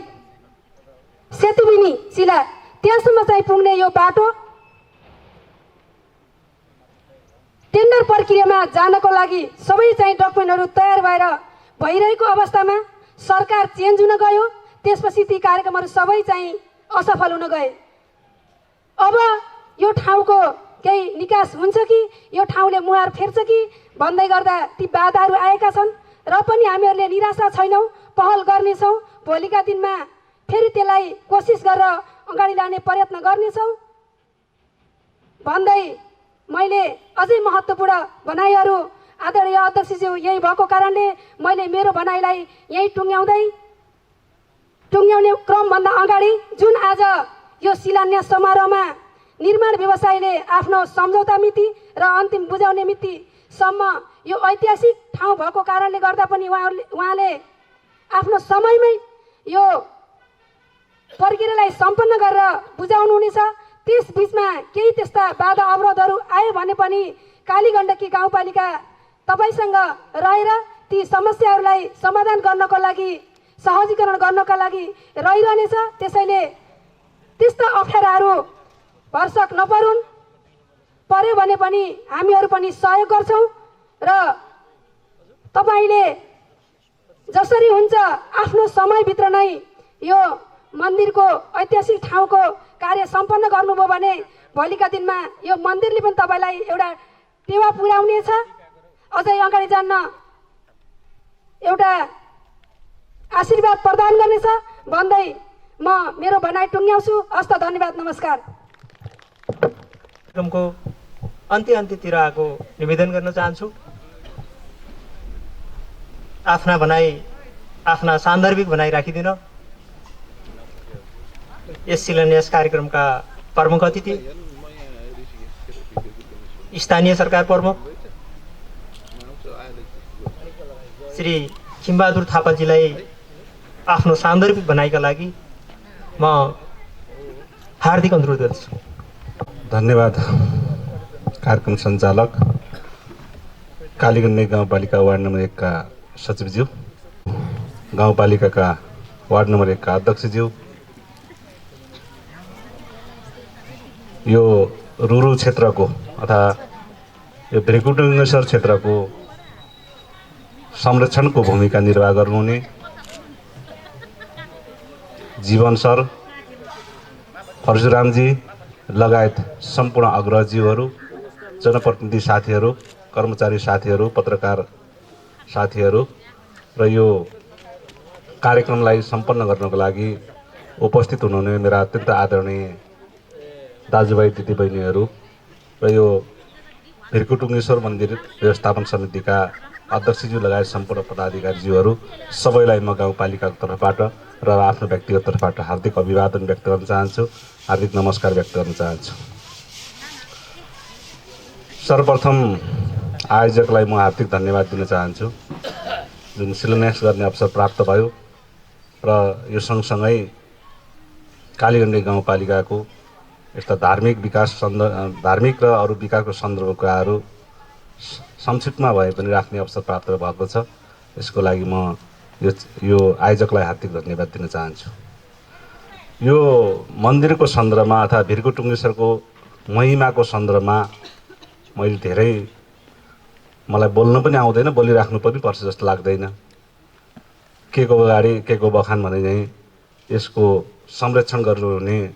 सेतुबिनी शिला, त्यहाँसम्म चाहिँ पुग्ने यो बाटो टेन्डर प्रक्रियामा जानको लागि सबै चाहिँ डकुमेन्टहरू तयार भइरहेको अवस्थामा सरकार चेन्ज हुन गयो। त्यसपछि ती कार्यक्रमहरू सबै चाहिँ असफल हुन गए। अब यो ठाउँको केही निकास हुन्छ कि यो ठाउँले मुहार फेर्छ कि भन्दै गर्दा ती बाधाहरू आएका छन् र पनि हामीहरूले निराशा छैनौँ, पहल गर्नेछौँ। भोलिका दिनमा फेरि त्यसलाई कोसिस गरेर अगाडि लाने प्रयत्न गर्नेछौँ भन्दै मैले अझै महत्त्वपूर्ण भनाइहरू आदरणीय अध्यक्षज्यू यही भएको कारणले मैले मेरो भनाइलाई यही टुङ्ग्याउने क्रमभन्दा अगाडि जुन आज यो शिलान्यास समारोहमा निर्माण व्यवसायले आफ्नो सम्झौता मिति र अन्तिम बुझाउने मितिसम्म यो ऐतिहासिक ठाउँ भएको कारणले गर्दा पनि उहाँले आफ्नो समयमै यो प्रक्रियालाई सम्पन्न गरेर बुझाउनुहुनेछ। त्यस बिचमा केही त्यस्ता बाधा अवरोधहरू आयो भने पनि कालीगण्डकी गाउँपालिका तपाईसँग रहेर ती समस्याहरूलाई समाधान गर्नको लागि, सहजीकरण गर्नका लागि रहिरहनेछ। त्यसैले त्यस्ता अप्ठ्याराहरू भरसक नपरुन्, पर्यो भने पनि हामीहरू पनि सहयोग गर्छौँ र तपाईँले जसरी हुन्छ आफ्नो समयभित्र नै यो मन्दिरको ऐतिहासिक ठाउँको कार्य सम्पन्न गर्नुभयो भने भोलिका दिनमा यो मन्दिरले पनि तपाईँलाई एउटा टेवा पुर्याउनेछ, अझै अगाडि जान्न एउटा आशीर्वाद प्रदान गर्नेछ भन्दै म मेरो भनाइ टुङ्ग्याउँछु। हस्त, धन्यवाद, नमस्कार। कार्यक्रमको अन्त्यतिर आएको निवेदन गर्न चाहन्छु। आफ्ना सान्दर्भिक भनाइ राखिदिन यस शिलान्यास कार्यक्रमका प्रमुख अतिथि स्थानीय सरकार प्रमुख श्री खिमबहादुर थापाजीलाई आफ्नो सान्दर्भिक भनाइका लागि म हार्दिक अनुरोध गर्छु। धन्यवाद। कार्यक्रम सञ्चालक कालीगण्डकी गाउँपालिका वार्ड नम्बर 1 का सचिवज्यू, गाउँपालिकाका वार्ड नम्बर 1 का अध्यक्षज्यू, यो रुरु क्षेत्रको अथवा यो भेरकुटुङ्गेश्वर क्षेत्रको संरक्षणको भूमिका निर्वाह गर्नुहुने जीवन सर, परशुरामजी लगायत सम्पूर्ण अग्रजीहरू, जनप्रतिनिधि साथीहरू, कर्मचारी साथीहरू, पत्रकार साथीहरू र यो कार्यक्रमलाई सम्पन्न गर्नको लागि उपस्थित हुनुहुने मेरा अत्यन्त आदरणीय दाजुभाइ दिदीबहिनीहरू र यो भेरकुटुङ्गेश्वर मन्दिर व्यवस्थापन समितिका अध्यक्षज्यू लगायत सम्पूर्ण पदाधिकारीज्यूहरू सबैलाई म गाउँपालिकाको तर्फबाट र आफ्नो व्यक्तिगत तर्फबाट हार्दिक अभिवादन व्यक्त गर्न चाहन्छु, हार्दिक नमस्कार व्यक्त गर्न चाहन्छु। सर्वप्रथम आयोजकलाई म हार्दिक धन्यवाद दिन चाहन्छु जुन शिलान्यास गर्ने अवसर प्राप्त भयो र यो सँगसँगै कालीगण्डकी गाउँपालिकाको यस्ता धार्मिक र अरू विकासको सन्दर्भको कुराहरू संक्षिप्तमा भए पनि राख्ने अवसर प्राप्त भएको छ। यसको लागि म यो आयोजकलाई हार्दिक धन्यवाद दिन चाहन्छु। यो मन्दिरको सन्दर्भमा अथवा भेरकुटुङ्गेश्वरको महिमाको सन्दर्भमा मैले धेरै मलाई बोल्नु पनि आउँदैन, बोलिराख्नु पनि पर्छ जस्तो लाग्दैन। के को अगाडि के को बखान भने चाहिँ यसको संरक्षण गर्नुहुने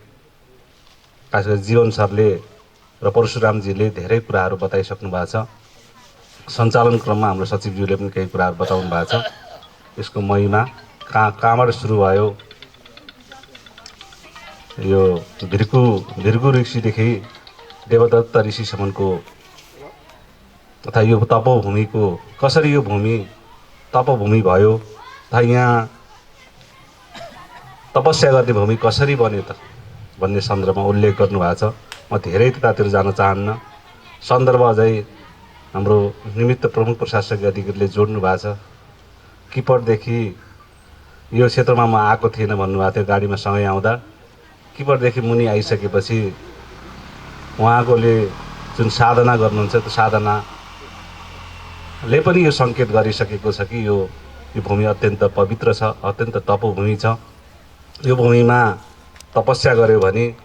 खास गरी जीवन सरले र परशुरामजीले धेरै कुराहरू बताइसक्नु भएको छ। सञ्चालन क्रममा हाम्रो सचिवज्यूले पनि केही कुराहरू बताउनु भएको छ। यसको महिमा कहाँबाट सुरु भयो, यो भिर्गु ऋषिदेखि देवदत्त ऋषिसम्मको तथा यो तपोभूमिको कसरी यो भूमि तपोभूमि भयो तथा यहाँ तपस्या गर्ने भूमि कसरी बन्यो त भन्ने सन्दर्भमा उल्लेख गर्नुभएको छ। म धेरै त्यतातिर जान चाहन्न। सन्दर्भ अझै हाम्रो निमित्त प्रमुख प्रशासकीय अधिकारीले जोड्नु भएको छ। किपटदेखि यो क्षेत्रमा म आएको थिएन भन्नुभएको थियो गाडीमा सँगै आउँदा। किपटदेखि मुनि आइसकेपछि उहाँकोले जुन साधना गर्नुहुन्छ त्यो साधनाले पनि यो सङ्केत गरिसकेको छ कि यो भूमि अत्यन्त पवित्र छ, अत्यन्त तपोभूमि छ। यो भूमिमा तपस्या गर्यो भने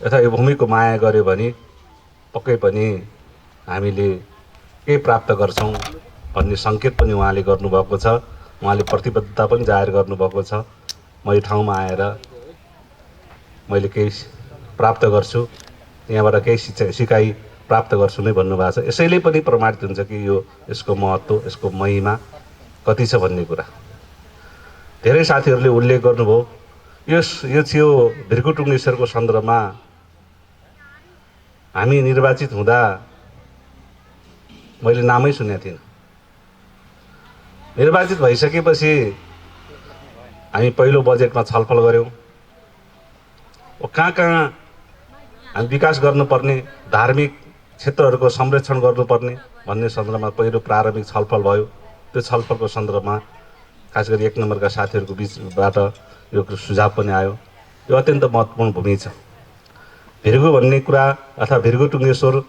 अथवा यो भूमिको माया गर्यो भने पक्कै पनि हामीले के प्राप्त गर्छौँ भन्ने सङ्केत पनि उहाँले गर्नुभएको छ। उहाँले प्रतिबद्धता पनि जाहेर गर्नुभएको छ। म यो ठाउँमा आएर मैले केही प्राप्त गर्छु, यहाँबाट केही सिकाइ प्राप्त गर्छु नै भन्नुभएको छ। यसैले पनि प्रमाणित हुन्छ कि यसको महत्त्व, यसको महिमा कति छ भन्ने कुरा। धेरै साथीहरूले उल्लेख गर्नुभयो। यो थियो भेरकुटुङ्गेश्वरको सन्दर्भमा हामी निर्वाचित हुँदा मैले नामै सुनेको थिइनँ। निर्वाचित भइसकेपछि हामी पहिलो बजेटमा छलफल गऱ्यौँ। कहाँ हामी विकास गर्नुपर्ने, धार्मिक क्षेत्रहरूको संरक्षण गर्नुपर्ने भन्ने सन्दर्भमा पहिलो प्रारम्भिक छलफल भयो। त्यो छलफलको सन्दर्भमा खास गरी 1 नम्बरका साथीहरूको बिचबाट यो सुझाव पनि आयो। यो अत्यन्त महत्त्वपूर्ण भूमि छ। भिर्गु भन्ने कुरा अथवा भेरकुटुङ्गेश्वरको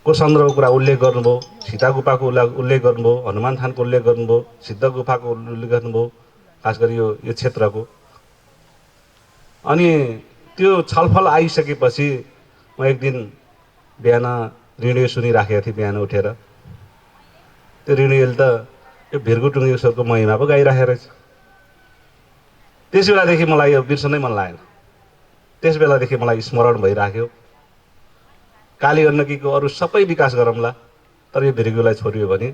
सन्दर्भको कुरा उल्लेख गर्नुभयो, सीता गुफाको उल्लेख गर्नुभयो, हनुमान थानको उल्लेख गर्नुभयो, सिद्ध गुफाको उल्लेख गर्नुभयो, खास गरी यो क्षेत्रको। अनि त्यो छलफल आइसकेपछि म एक दिन बिहान रेडियो सुनिराखेको थिएँ। बिहान उठेर त्यो रेडियोले त यो भेरकुटुङ्गेश्वरको महिमा पो गाइराखेको रहेछ। त्यस बेलादेखि मलाई यो बिर्सनै मन लागेन। त्यस बेलादेखि मलाई स्मरण भइराख्यो कालीगण्डकीको अरू सबै विकास गरौँला, तर यो भिर्गुलाई छोडियो भने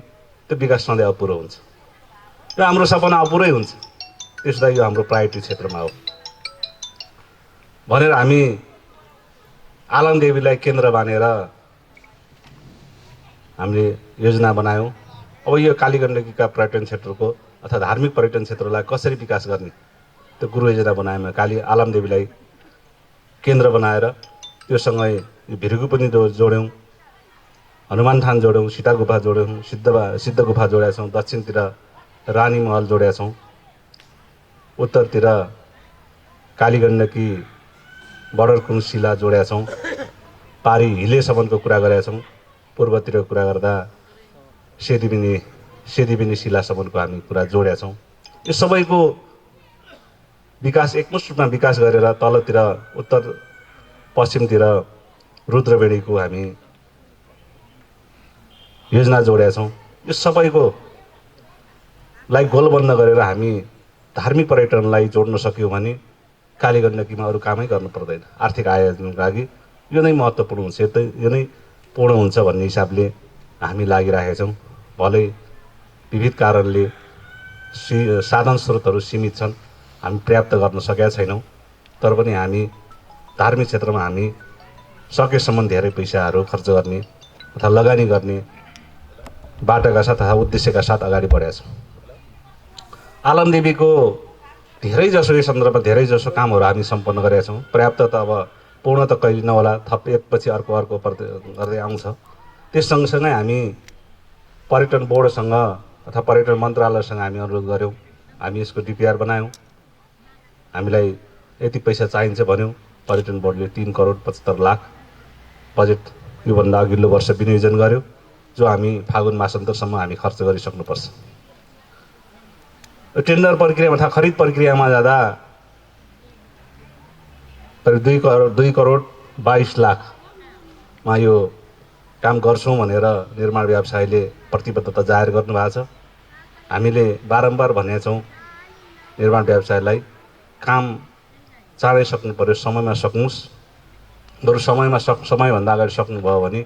त्यो विकास सधैँ अपुरो हुन्छ। यो हाम्रो सपना अपुरै हुन्छ। त्यसलाई यो हाम्रो प्रायोरिटी क्षेत्रमा हो भनेर हामी आलमदेवीलाई केन्द्र मानेर हामीले योजना बनायौँ। अब यो कालीगण्डकीका पर्यटन क्षेत्रको अथवा धार्मिक पर्यटन क्षेत्रलाई कसरी विकास गर्ने त्यो गुरु योजना बनाएमा आलमदेवीलाई केन्द्र बनाएर त्योसँगै यो भिर्गु पनि जोड्यौँ, हनुमान थान जोड्यौँ, सीता गुफा जोड्यौँ, सिद्ध गुफा जोडेका छौँ, दक्षिणतिर रानी महल जोडेका छौँ, उत्तरतिर कालीगण्डकी बर्डरकुङ शिला जोडेका छौँ, पारी हिलेसम्मको कुरा गरेका छौँ, पूर्वतिर कुरा गर्दा सेदिबिनी शिलासम्मको हामी कुरा जोडेका छौँ। यो सबैको विकास एकमुष्ट रूपमा विकास गरेर तलतिर उत्तर पश्चिमतिर रुद्रबेडीको हामी योजना जोडेका छौँ। यो सबैको लाई गोलबन्द गरेर हामी धार्मिक पर्यटनलाई जोड्न सक्यौँ भने काली गण्डकीमा अरू कामै गर्नु पर्दैन। आर्थिक आयोजनको लागि यो नै महत्त्वपूर्ण हुन्छ, यो नै पूर्ण हुन्छ भन्ने हिसाबले हामी लागिरहेका छौँ। भलै विविध कारणले साधन स्रोतहरू सीमित छन्, हामी पर्याप्त गर्न सकेका छैनौँ। तर पनि हामी धार्मिक क्षेत्रमा हामी सकेसम्म धेरै पैसाहरू खर्च गर्ने अथवा लगानी गर्ने बाटाका साथ अथवा उद्देश्यका साथ अगाडि बढेका छौँ। आलमदेवीको धेरैजसो यस सन्दर्भमा धेरैजसो कामहरू हामी सम्पन्न गरेका छौँ। पर्याप्त त अब पूर्ण त कहिले नहोला, थप एकपछि अर्को गर्दै आउँछ। त्यस सँगसँगै हामी पर्यटन बोर्डसँग अथवा पर्यटन मन्त्रालयसँग हामी अनुरोध गऱ्यौँ। हामी यसको डिपिआर बनायौँ, हामीलाई यति पैसा चाहिन्छ भन्यौँ। पर्यटन बोर्डले 3,75,00,000 बजेट योभन्दा अघिल्लो वर्ष विनियोजन गर्यो, जो हामी फागुन मासान्तरसम्म हामी खर्च गरिसक्नुपर्छ। टेन्डर प्रक्रियामा अथवा खरिद प्रक्रियामा जाँदा करिब 2,22,00,000मा यो काम गर्छौँ भनेर निर्माण व्यवसायीले प्रतिबद्धता जाहेर गर्नुभएको छ। हामीले बारम्बार भनेका छौँ निर्माण व्यवसायलाई काम चाँडै सक्नु पर्यो, समयमा सक्नुहोस्। बरु समयभन्दा अगाडि सक्नुभयो भने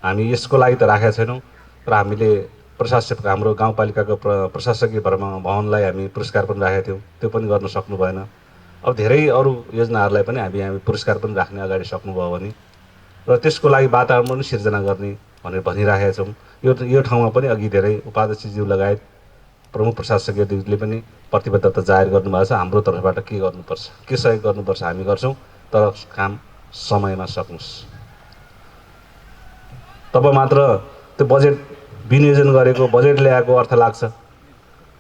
हामी यसको लागि त राखेका छैनौँ, तर हामीले प्रशासक हाम्रो गाउँपालिकाको प्रशासकीय भवनलाई हामी पुरस्कार पनि राखेका थियौँ, त्यो पनि गर्न सक्नु भएन। अब धेरै अरू योजनाहरूलाई पनि हामी पुरस्कार पनि राख्ने अगाडि सक्नुभयो भने र त्यसको लागि वातावरण पनि सिर्जना गर्ने भनेर भनिराखेका छौँ। यो ठाउँमा पनि अघि धेरै उपाध्यक्षज्यू लगायत प्रमुख प्रशासकीयज्यूले पनि प्रतिबद्धता जाहेर गर्नुभएको छ। हाम्रो तर्फबाट के गर्नुपर्छ, के सहयोग गर्नुपर्छ हामी गर्छौँ, तर काम समयमा सक्नुहोस्। तब मात्र त्यो बजेट विनियोजन गरेको, बजेट ल्याएको अर्थ लाग्छ।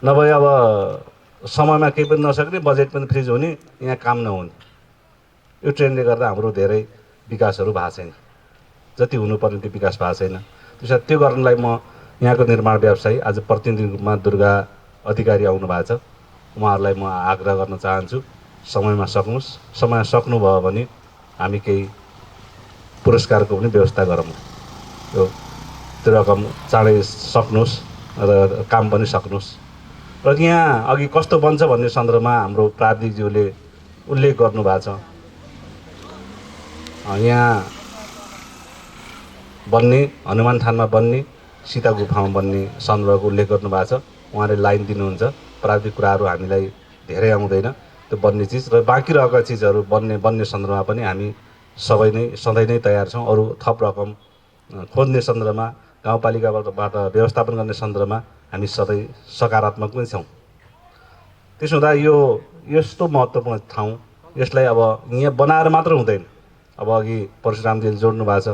नभए अब समयमा केही पनि नसक्ने, बजेट पनि फ्रिज हुने, यहाँ काम नहुने। यो ट्रेन्डले गर्दा हाम्रो धेरै विकासहरू भएको छैन, जति हुनुपर्ने त्यो विकास भएको छैन। त्यसर्थ त्यो गर्नलाई म यहाँको निर्माण व्यवसायी आज प्रतिनिधि रूपमा दुर्गा अधिकारी आउनु भएको छ, उहाँहरूलाई म आग्रह गर्न चाहन्छु समयमा सक्नुहोस्। समयमा सक्नुभयो भने हामी केही पुरस्कारको पनि व्यवस्था गरौँ। त्यो रकम चाँडै सक्नुहोस् र काम पनि सक्नुहोस्। र यहाँ अघि कस्तो बन्छ भन्ने सन्दर्भमा हाम्रो प्राविधिकज्यूले उल्लेख गर्नुभएको छ। यहाँ बन्ने हनुमान थानमा बन्ने, सीता गुफामा बन्ने सन्दर्भको उल्लेख गर्नुभएको छ। उहाँले लाइन दिनुहुन्छ। प्राविधिक कुराहरू हामीलाई धेरै आउँदैन, त्यो बन्ने चिज र बाँकी रहेका चिजहरू बन्ने सन्दर्भमा पनि हामी सधैँ नै तयार छौँ। अरू थप रकम खोज्ने सन्दर्भमा, गाउँपालिकाबाट व्यवस्थापन गर्ने सन्दर्भमा हामी सधैँ सकारात्मक पनि छौँ। त्यसो हुँदा यो यस्तो महत्त्वपूर्ण ठाउँ, यसलाई अब यहाँ बनाएर मात्र हुँदैन। अब अघि परशुरामजीले जोड्नु भएको छ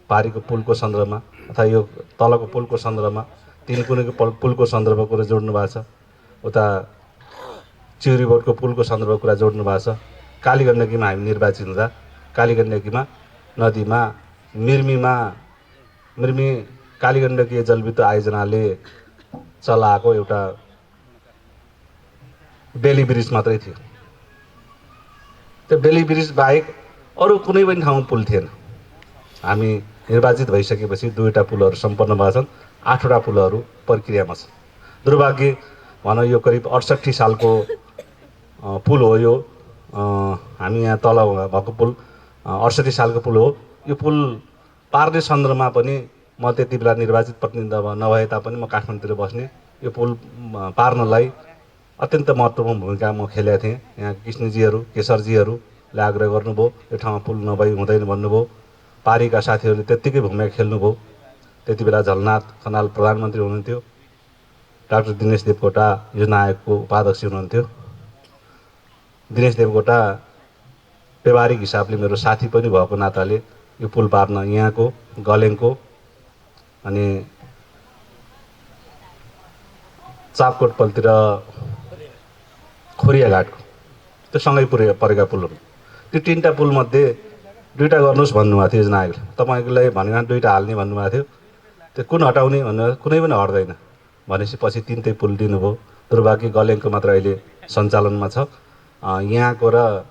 पारीको पुलको सन्दर्भमा अथवा यो तलको पुलको सन्दर्भमा, तिनकुनेको पुलको सन्दर्भको कुरा जोड्नु भएको छ, उता चिउरीबोटको पुलको सन्दर्भको कुरा जोड्नु भएको छ। काली गण्डकीमा हामी निर्वाचित हुँदा काली गण्डकीमा नदीमा मिर्मी काली गण्डकीय जलविद्युत आयोजनाले चलाएको एउटा बेली ब्रिज मात्रै थियो। त्यो बेली ब्रिज बाहेक अरू कुनै पनि ठाउँमा पुल थिएन। हामी निर्वाचित भइसकेपछि 2वटा पुलहरू सम्पन्न भएका छन्, 8वटा पुलहरू प्रक्रियामा छन्। दुर्भाग्य भनौँ यो करिब 68 सालको पुल हो। यो हामी यहाँ तल भएको पुल 68 सालको पुल हो। यो पुल पार्ने सन्दर्भमा पनि म त्यति बेला निर्वाचित प्रतिनिधि नभए तापनि म काठमाडौँतिर बस्ने, यो पुल पार्नलाई अत्यन्त महत्त्वपूर्ण भूमिका म खेलेका थिएँ। यहाँ कृष्णजीहरू, केशरजीहरूले आग्रह गर्नुभयो, यो ठाउँमा पुल नभई हुँदैन भन्नुभयो। पारीका साथीहरूले त्यत्तिकै भूमिका खेल्नुभयो। त्यति बेला झलनाथ खनाल प्रधानमन्त्री हुनुहुन्थ्यो, डाक्टर दिनेश देवकोटा योजना आयोगको उपाध्यक्ष हुनुहुन्थ्यो। दिनेश देवकोटा व्यवहारिक हिसाबले मेरो साथी पनि भएको नाताले यो पुल पार्न यहाँको गलेङको अनि चापकोटपल्तिर खोरियाघाटको त्यो सँगै परेका पुलहरू, त्यो 3टा पुलमध्ये 2टा गर्नुहोस् भन्नुभएको थियो योजना आयोगले। तपाईँलाई भनेको 2टा हाल्ने भन्नुभएको थियो, त्यो कुन हटाउने भन्नु कुनै पनि हट्दैन भनेपछि पछि 3टै पुल दिनुभयो। दुर्भाग्य गलेङको मात्र अहिले सञ्चालनमा छ, यहाँको र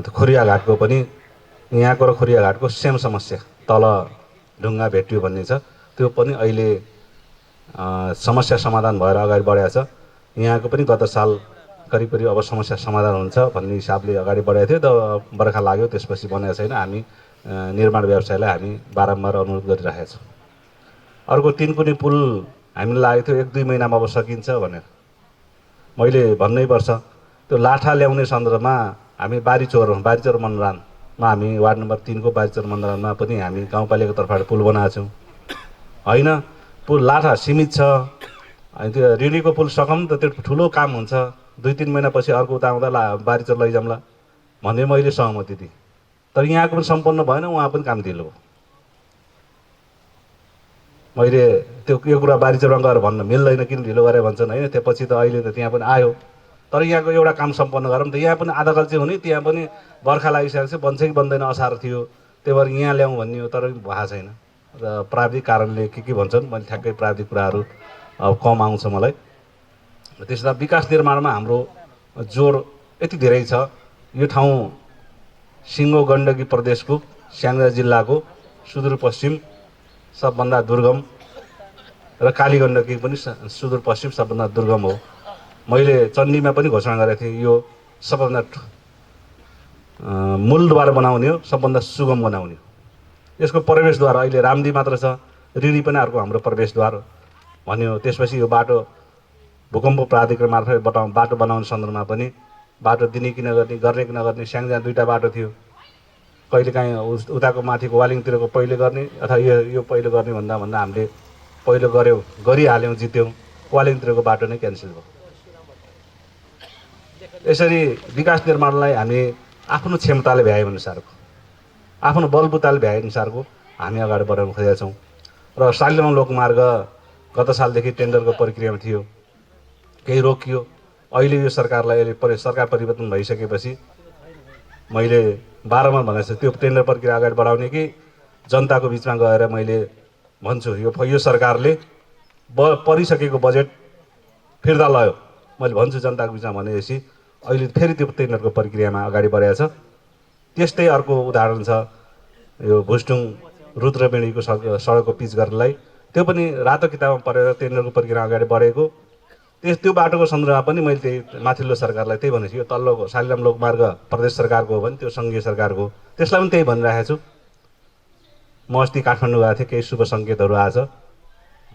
खोरियाघाटको पनि यहाँको र खोरियाघाटको सेम समस्या, तल ढुङ्गा भेटियो भन्ने छ, त्यो पनि अहिले समस्या समाधान भएर अगाडि बढेको छ। यहाँको पनि गत साल करिब करिब अब समस्या समाधान हुन्छ भन्ने हिसाबले अगाडि बढेको थियो, त बर्खा लाग्यो, त्यसपछि बनेको छैन। हामी निर्माण व्यवसायलाई हामी बारम्बार अनुरोध गरिरहेका छौँ। अर्को तिनकुने पुल हामीलाई लागेको थियो 1-2 महिनामा अब सकिन्छ भनेर, मैले भन्नै पर्छ। त्यो लाठा ल्याउने सन्दर्भमा हामी बारीचोर मनरानमा हामी वार्ड नम्बर 3 को बारीचोर मनरानमा पनि हामी गाउँपालिकाको तर्फबाट पुल बनाएको छौँ होइन। पुल लाठा सीमित छ, अनि त्यो रिडीको पुल सकौँ त त्यो ठुलो काम हुन्छ, 2-3 महिनापछि अर्को उता आउँदा बारीचोर लैजाउँला भन्ने मैले सहमति दिएँ। तर यहाँको पनि सम्पन्न भएन, उहाँ पनि काम ढिलो हो। मैले त्यो यो कुरा बारीचोरमा गएर भन्न मिल्दैन, किन ढिलो गरेर भन्छन् होइन। त्यसपछि त अहिले त त्यहाँ पनि आयो, तर यहाँको एउटा काम सम्पन्न गरौँ त। यहाँ पनि आधा गल्ती हुने, त्यहाँ पनि बर्खा लागिसकेपछि बन्छ कि बन्दैन, असार थियो, त्यही भएर यहाँ ल्याउँ भन्ने हो, तर भएको छैन। र प्राविधिक कारणले के भन्छन्, मैले ठ्याक्कै प्राविधिक कुराहरू अब कम आउँछ मलाई। त्यसमा विकास निर्माणमा हाम्रो जोड यति धेरै छ। यो ठाउँ सिङ्गो गण्डकी प्रदेशको स्याङ्जा जिल्लाको सुदूरपश्चिम सबभन्दा दुर्गम र कालीगण्डकी पनि सुदूरपश्चिम सबभन्दा दुर्गम हो। मैले चण्डीमा पनि घोषणा गरेको थिएँ, यो सबभन्दा मूलद्वार बनाउने हो, सबभन्दा सुगम बनाउने हो। यसको प्रवेशद्वार अहिले रामदी मात्र छ, रिडी पनि अर्को हाम्रो प्रवेशद्वार भन्यो। त्यसपछि यो बाटो भूकम्प प्राधिकरण मार्फत बाटो बनाउने सन्दर्भमा पनि बाटो दिने कि नगर्ने, गर्ने कि नगर्ने, स्याङ्जा 2टा बाटो थियो। कहिलेकाहीँ उताको माथिको वालिङतिरको पहिले गर्ने अथवा यो पहिलो गर्ने भन्दा हामीले पहिलो गरिहाल्यौँ, जित्यौँ। वालिङतिरको बाटो नै क्यान्सल भयो। यसरी विकास निर्माणलाई हामी आफ्नो क्षमताले भ्याए अनुसारको, आफ्नो बलबुताले भ्याए अनुसारको हामी अगाडि बढाउन खोजेका छौँ। र सालिग्राम लोकमार्ग गत सालदेखि टेन्डरको प्रक्रियामा थियो, केही रोकियो। अहिले यो सरकारलाई सरकार परिवर्तन भइसकेपछि मैले बारम्बार भनेको छु, त्यो टेन्डर प्रक्रिया अगाडि बढाउने कि जनताको बिचमा गएर मैले भन्छु यो सरकारले परिसकेको बजेट फिर्ता लयो, मैले भन्छु जनताको बिचमा भनेपछि अहिले फेरि त्यो टेन्डरको प्रक्रियामा अगाडि बढेको छ। त्यस्तै अर्को उदाहरण छ, यो भुस्टुङ रुद्रबेडीको सडकको पिच गर्नलाई, त्यो पनि रातो किताबमा परेर टेन्डरको प्रक्रिया अगाडि बढेको। त्यो बाटोको सन्दर्भमा पनि मैले त्यही माथिल्लो सरकारलाई त्यही भनेको छु, यो तल्लो सालिग्राम लोकमार्ग प्रदेश सरकारको हो भने त्यो सङ्घीय सरकारको, त्यसलाई पनि त्यही भनिरहेको छु। म अस्ति काठमाडौँ गएको थिएँ, केही शुभ सङ्केतहरू आएछ,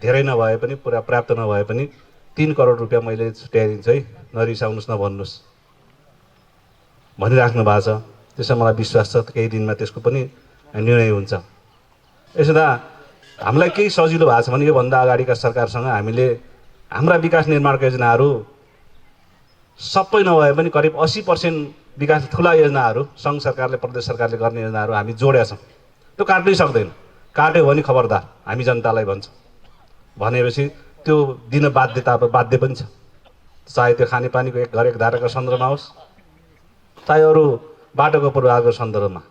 धेरै नभए पनि पुरा पर्याप्त नभए पनि 3 करोड रुपियाँ मैले छुट्याइदिन्छु है, नरिसाउनुहोस् नभन्नुहोस् भनिराख्नु भएको छ। त्यसमा मलाई विश्वास छ केही दिनमा त्यसको पनि निर्णय हुन्छ। यसो त हामीलाई केही सजिलो भएको छ भने योभन्दा अगाडिका सरकारसँग हामीले हाम्रा विकास निर्माणका योजनाहरू सबै नभए पनि करिब 80% विकास ठुला योजनाहरू सङ्घ सरकारले प्रदेश सरकारले गर्ने योजनाहरू हामी जोडेका छौँ। त्यो काट्नै सक्दैन, काट्यो भने खबरदार हामी जनतालाई भन्छौँ। भनेपछि त्यो दिन बाध्य पनि छ, चाहे त्यो खानेपानीको एक घर एक धाराको सन्दर्भमा होस्, चाहे अरू बाटोको पूर्वाधारको सन्दर्भमा।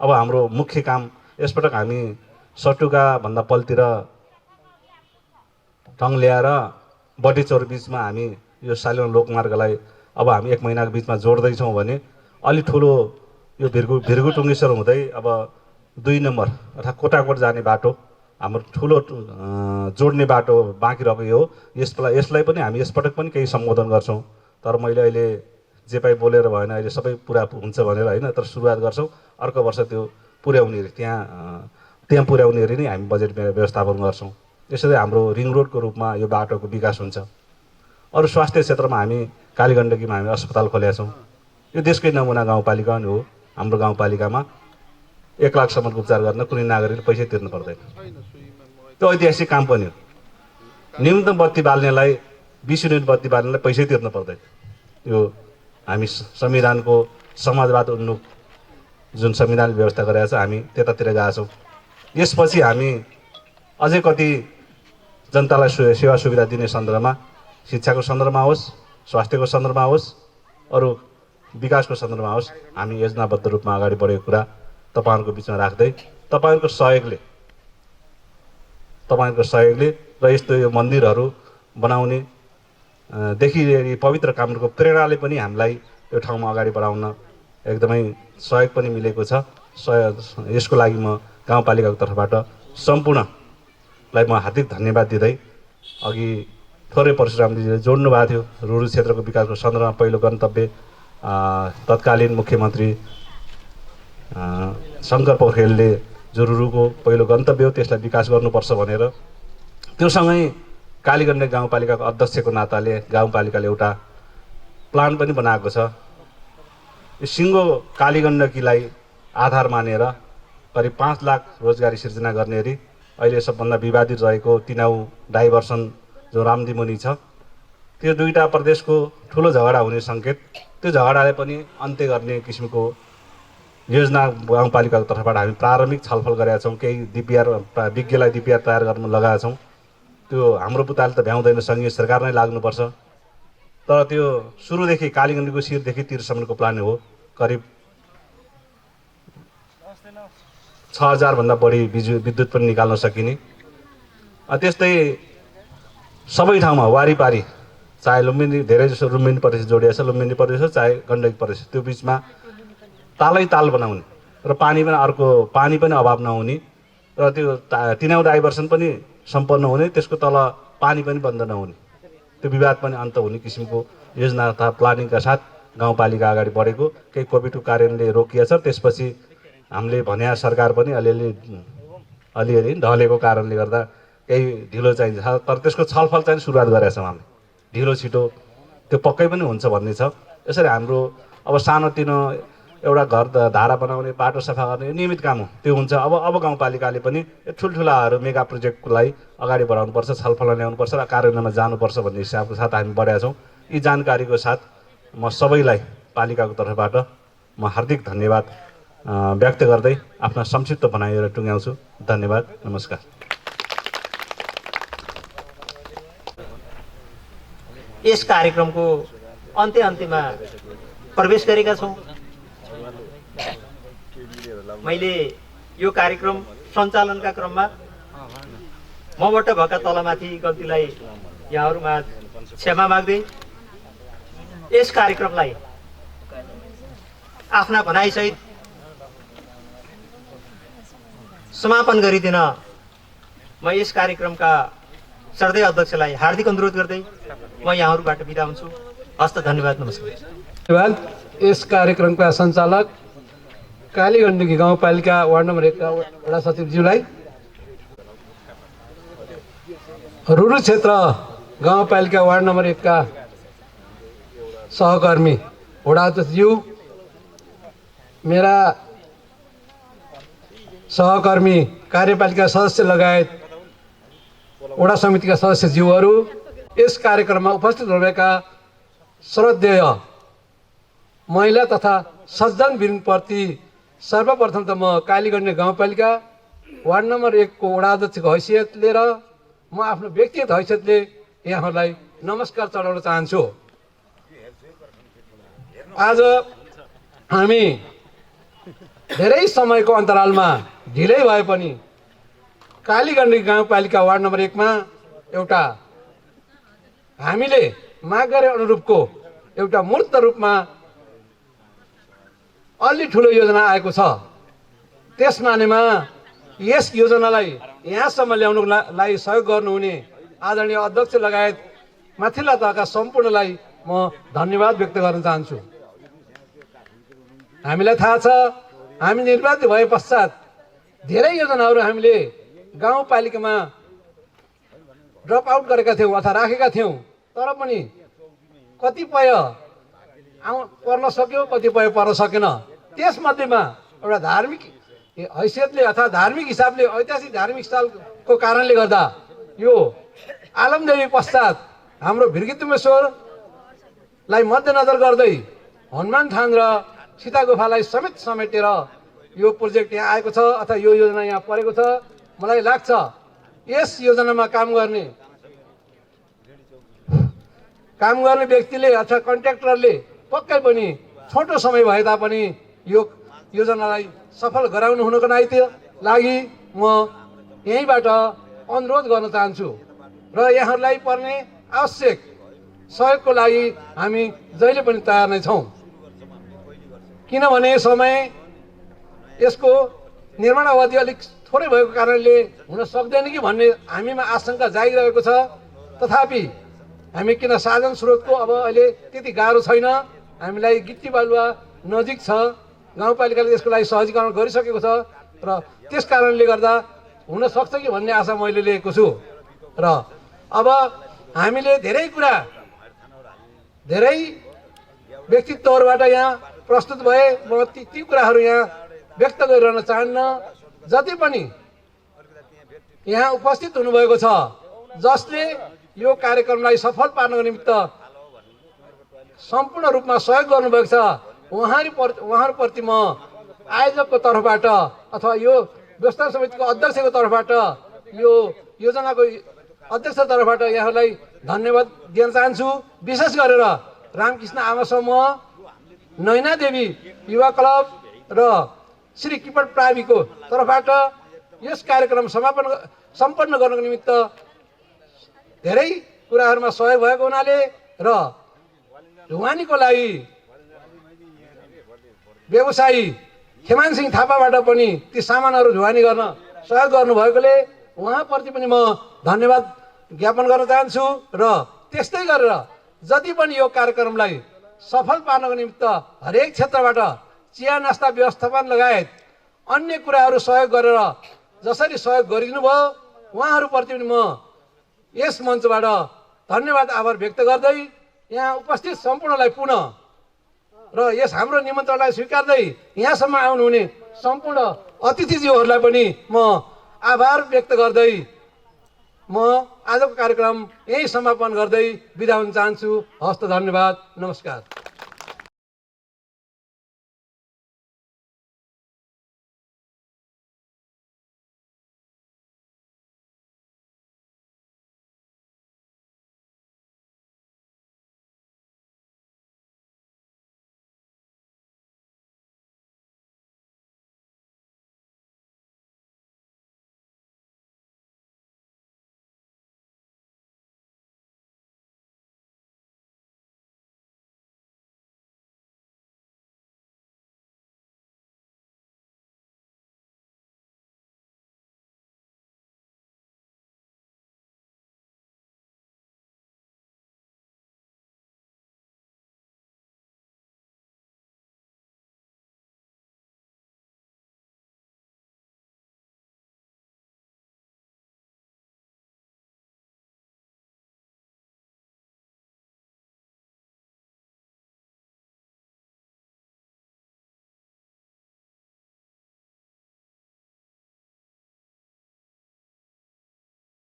अब हाम्रो मुख्य काम यसपटक हामी सटुका भन्दा पल्तिर ढङ ल्याएर बटेचौर बिचमा हामी यो सालिग्राम लोकमार्गलाई अब हामी 1 महिनाको बिचमा जोड्दैछौँ भने अलि ठुलो यो भिरगु टुङ्गेश्वर हुँदै अब 2 नम्बर अर्थात् कोटाकोट जाने बाटो हाम्रो ठुलो जोड्ने बाटो बाँकी रहेको हो। यसलाई पनि हामी यसपटक पनि केही सम्बोधन गर्छौँ, तर मैले अहिले जे पाइ बोलेर भएन, अहिले सबै पुरा हुन्छ भनेर होइन, तर सुरुवात गर्छौँ। अर्को वर्ष त्यो पुर्याउने त्यहाँ पुर्याउने नै हामी बजेट व्यवस्थापन गर्छौँ। यसरी हाम्रो रिङ रोडको रूपमा यो बाटोको विकास हुन्छ। अरू स्वास्थ्य क्षेत्रमा हामी कालीगण्डकीमा हामी अस्पताल खोलेका छौँ। यो देशकै नमुना गाउँपालिका पनि हो। हाम्रो गाउँपालिकामा 1 लाखसम्मको उपचार गर्न कुनै नागरिकले पैसै तिर्नु पर्दैन। त्यो ऐतिहासिक काम पनि हो। न्यूनतम बत्ती बाल्नेलाई 20 युनिट बत्ती बाल्नेलाई पैसै तिर्नु पर्दैन। यो हामी संविधानको समाजवाद उन्मुख जुन संविधानले व्यवस्था गरेका छ, हामी त्यतातिर गएका छौँ। यसपछि हामी अझै कति जनतालाई सेवा सुविधा दिने सन्दर्भमा, शिक्षाको सन्दर्भमा होस्, स्वास्थ्यको सन्दर्भमा होस्, अरू विकासको सन्दर्भमा होस्, हामी योजनाबद्ध रूपमा अगाडि बढेको कुरा तपाईँहरूको बिचमा राख्दै तपाईँहरूको सहयोगले र यस्तो यो मन्दिरहरू बनाउने देखि पवित्र कामहरूको प्रेरणाले पनि हामीलाई यो ठाउँमा अगाडि बढाउन एकदमै सहयोग पनि मिलेको छ। यसको लागि म गाउँपालिकाको तर्फबाट सम्पूर्णलाई म हार्दिक धन्यवाद दिँदै अघि थोरै परशुरामजीले जोड्नु भएको थियो रुरु क्षेत्रको विकासको सन्दर्भमा पहिलो गन्तव्य तत्कालीन मुख्यमन्त्री शङ्कर पोखरेलले जो रुरुको पहिलो गन्तव्य हो त्यसलाई विकास गर्नुपर्छ भनेर त्योसँगै कालीगण्डे गाउँपालिकाको अध्यक्षको नाताले गाउँपालिकाले एउटा प्लान पनि बनाएको छ। यो सिङ्गो कालीगण्डकीलाई आधार मानेर करिब 5 लाख रोजगारी सिर्जना गर्ने गरी अहिले सबभन्दा विवादित रहेको तिनाउ डाइभर्सन जो रामदिमुनि छ त्यो दुईटा प्रदेशको ठुलो झगडा हुने सङ्केत, त्यो झगडालाई पनि अन्त्य गर्ने किसिमको योजना गाउँपालिकाको तर्फबाट हामी प्रारम्भिक छलफल गरेका छौँ। केही डिपिआर विज्ञलाई डिपिआर तयार गर्न लगाएका छौँ। त्यो हाम्रो पुताले त भ्याउँदैन, सङ्घीय सरकार नै लाग्नुपर्छ। तर त्यो सुरुदेखि कालीगण्डीको शिरदेखि तिरसम्मको प्लान हो। करिब 6000 भन्दा बढी विद्युत पनि निकाल्न सकिने। त्यस्तै सबै ठाउँमा वारिपारी चाहे लुम्बिनी धेरै जसो लुम्बिनी प्रदेश जोडिएको छ, लुम्बिनी प्रदेश हो चाहे गण्डकी प्रदेश, त्यो बिचमा तालै ताल बनाउने र पानी पनि अभाव नहुने र त्यो तिनाउ डाइभर्सन पनि सम्पन्न हुने, त्यसको तल पानी पनि बन्द नहुने, त्यो विवाद पनि अन्त हुने किसिमको योजना तथा प्लानिङका साथ गाउँपालिका अगाडि बढेको। केही कोभिडको कारणले रोकिएको छ, त्यसपछि हामीले भने सरकार पनि अलिअलि ढलेको कारणले गर्दा केही ढिलो चाहिन्छ। तर त्यसको छलफल चाहिँ सुरुवात गरेका छौँ हामीले, ढिलो छिटो त्यो पक्कै पनि हुन्छ भन्ने छ। यसरी हाम्रो अब सानोतिनो एउटा घर धारा बनाउने, बाटो सफा गर्ने नियमित काम हो, त्यो हुन्छ। अब गाउँपालिकाले पनि ठुल्ठुलाहरू मेगा प्रोजेक्टलाई अगाडि बढाउनुपर्छ, छलफलमा ल्याउनुपर्छ र कार्यान्वयनमा जानुपर्छ भन्ने हिसाबको साथ हामी बढेका छौँ। यी जानकारीको साथ म सबैलाई पालिकाको तर्फबाट म हार्दिक धन्यवाद व्यक्त गर्दै आफ्ना संक्षिप्त भनाइहरू टुङ्ग्याउँछु। धन्यवाद, नमस्कार। यस कार्यक्रमको अन्त्यमा प्रवेश गरेका छौँ। मैले यो कार्यक्रम सञ्चालनका क्रममा मबाट भएका तलमाथि गल्तीलाई यहाँहरूमा क्षमा माग्दै यस कार्यक्रमलाई आफ्ना भनाइसहित समापन गरिदिन म यस कार्यक्रमका श्रद्धेय अध्यक्षलाई हार्दिक अनुरोध गर्दै म यहाँहरूबाट बिदा हुन्छु। हस्त, धन्यवाद, नमस्कार। धन्यवाद। यस कार्यक्रमका सञ्चालक कालीगण्डकी गाउँपालिका वार्ड नम्बर 1 का वडा सचिवज्यूलाई, रुरु क्षेत्र गाउँपालिका वार्ड नम्बर 1 का सहकर्मी वडा अध्यक्षज्यू, मेरा सहकर्मी कार्यपालिका सदस्य लगायत वडा समितिका सदस्यज्यूहरू, यस कार्यक्रममा उपस्थित हुनुभएका श्रद्धेय महिला तथा सज्जन वृन्दप्रति सर्वप्रथम त म कालीगण्डे गाउँपालिका वार्ड नम्बर 1 को वडा अध्यक्षको हैसियतले र म आफ्नो व्यक्तिगत हैसियतले यहाँहरूलाई नमस्कार चढाउन चाहन्छु। आज हामी धेरै समयको अन्तरालमा ढिलै भए पनि कालीगण्डकी गाउँपालिका वार्ड नम्बर 1 मा एउटा हामीले माग गरे अनुरूपको एउटा मूर्त रूपमा अलि ठुलो योजना आएको छ। त्यस मानेमा यस योजनालाई यहाँसम्म ल्याउनको लागि सहयोग गर्नुहुने आदरणीय अध्यक्ष लगायत माथिल्ला तहका सम्पूर्णलाई म धन्यवाद व्यक्त गर्न चाहन्छु। हामीलाई थाहा छ, हामी निर्वाचित भए पश्चात धेरै योजनाहरू हामीले गाउँपालिकामा ड्रप आउट गरेका थियौँ अथवा राखेका थियौँ, तर पनि कतिपय पर्न सक्यो, कतिपय पर्न सकेन। त्यसमध्येमा एउटा धार्मिक हैसियतले अथवा धार्मिक हिसाबले, ऐतिहासिक धार्मिक स्थलको कारणले गर्दा यो आलमदेवी पश्चात हाम्रो भिर्गितुमेश्वरलाई मध्यनजर गर्दै हनुमान थान र सीता गुफालाई समेटेर यो प्रोजेक्ट यहाँ आएको छ अथवा यो योजना यहाँ परेको छ। मलाई लाग्छ यस योजनामा काम गर्ने व्यक्तिले अथवा कन्ट्र्याक्टरले पक्कै पनि छोटो समय भए तापनि यो योजनालाई सफल गराउनु हुनको लागि म यहीँबाट अनुरोध गर्न चाहन्छु र यहाँहरूलाई पर्ने आवश्यक सहयोगको लागि हामी जहिले पनि तयार नै छौँ। किनभने समय यसको निर्माण अवधि अलिक थोरै भएको कारणले हुन सक्दैन कि भन्ने हामीमा आशंका जागिरहेको छ। तथापि हामी किन साधन स्रोतको अब अहिले त्यति गाह्रो छैन, हामीलाई गिट्टी बालुवा नजिक छ, गाउँपालिकाले यसको लागि सहजीकरण गरिसकेको छ र त्यस कारणले गर्दा हुन सक्छ कि भन्ने आशा मैले लिएको छु। र अब हामीले धेरै कुरा धेरै व्यक्तित्वहरूबाट यहाँ प्रस्तुत भए, म ती कुराहरू यहाँ व्यक्त गरिरहन चाहन्न। जति पनि यहाँ उपस्थित हुनुभएको छ, जसले यो कार्यक्रमलाई सफल पार्नको निमित्त सम्पूर्ण रूपमा सहयोग गर्नुभएको छ, उहाँहरूप्रति म आयोजकको तर्फबाट अथवा यो व्यवस्थापन समितिको अध्यक्षको तर्फबाट, यो योजनाको अध्यक्षको तर्फबाट यहाँहरूलाई धन्यवाद दिन चाहन्छु। विशेष गरेर रामकृष्ण आमा समूह, नैना देवी युवा क्लब र श्री किपट प्राविको तर्फबाट यस कार्यक्रम सम्पन्न गर्नको निमित्त धेरै कुराहरूमा सहयोग भएको हुनाले र ढुवानीको लागि व्यवसायी खेमान सिंह थापाबाट पनि ती सामानहरू ढुवानी गर्न सहयोग गर्नुभएकोले उहाँप्रति पनि म धन्यवाद ज्ञापन गर्न चाहन्छु। र त्यस्तै गरेर जति पनि यो कार्यक्रमलाई सफल पार्नको निमित्त हरेक क्षेत्रबाट चिया नास्ता व्यवस्थापन लगायत अन्य कुराहरू सहयोग गरेर जसरी सहयोग गरिदिनु भयो, उहाँहरूप्रति पनि म यस मञ्चबाट धन्यवाद आभार व्यक्त गर्दै यहाँ उपस्थित सम्पूर्णलाई पुनः र यस हाम्रो निमन्त्रणलाई स्वीकार्दै यहाँसम्म आउनुहुने सम्पूर्ण अतिथिज्यूहरूलाई पनि म आभार व्यक्त गर्दै म आजको कार्यक्रम यही समापन गर्दै बिदा हुन चाहन्छु। हस्त, धन्यवाद, नमस्कार।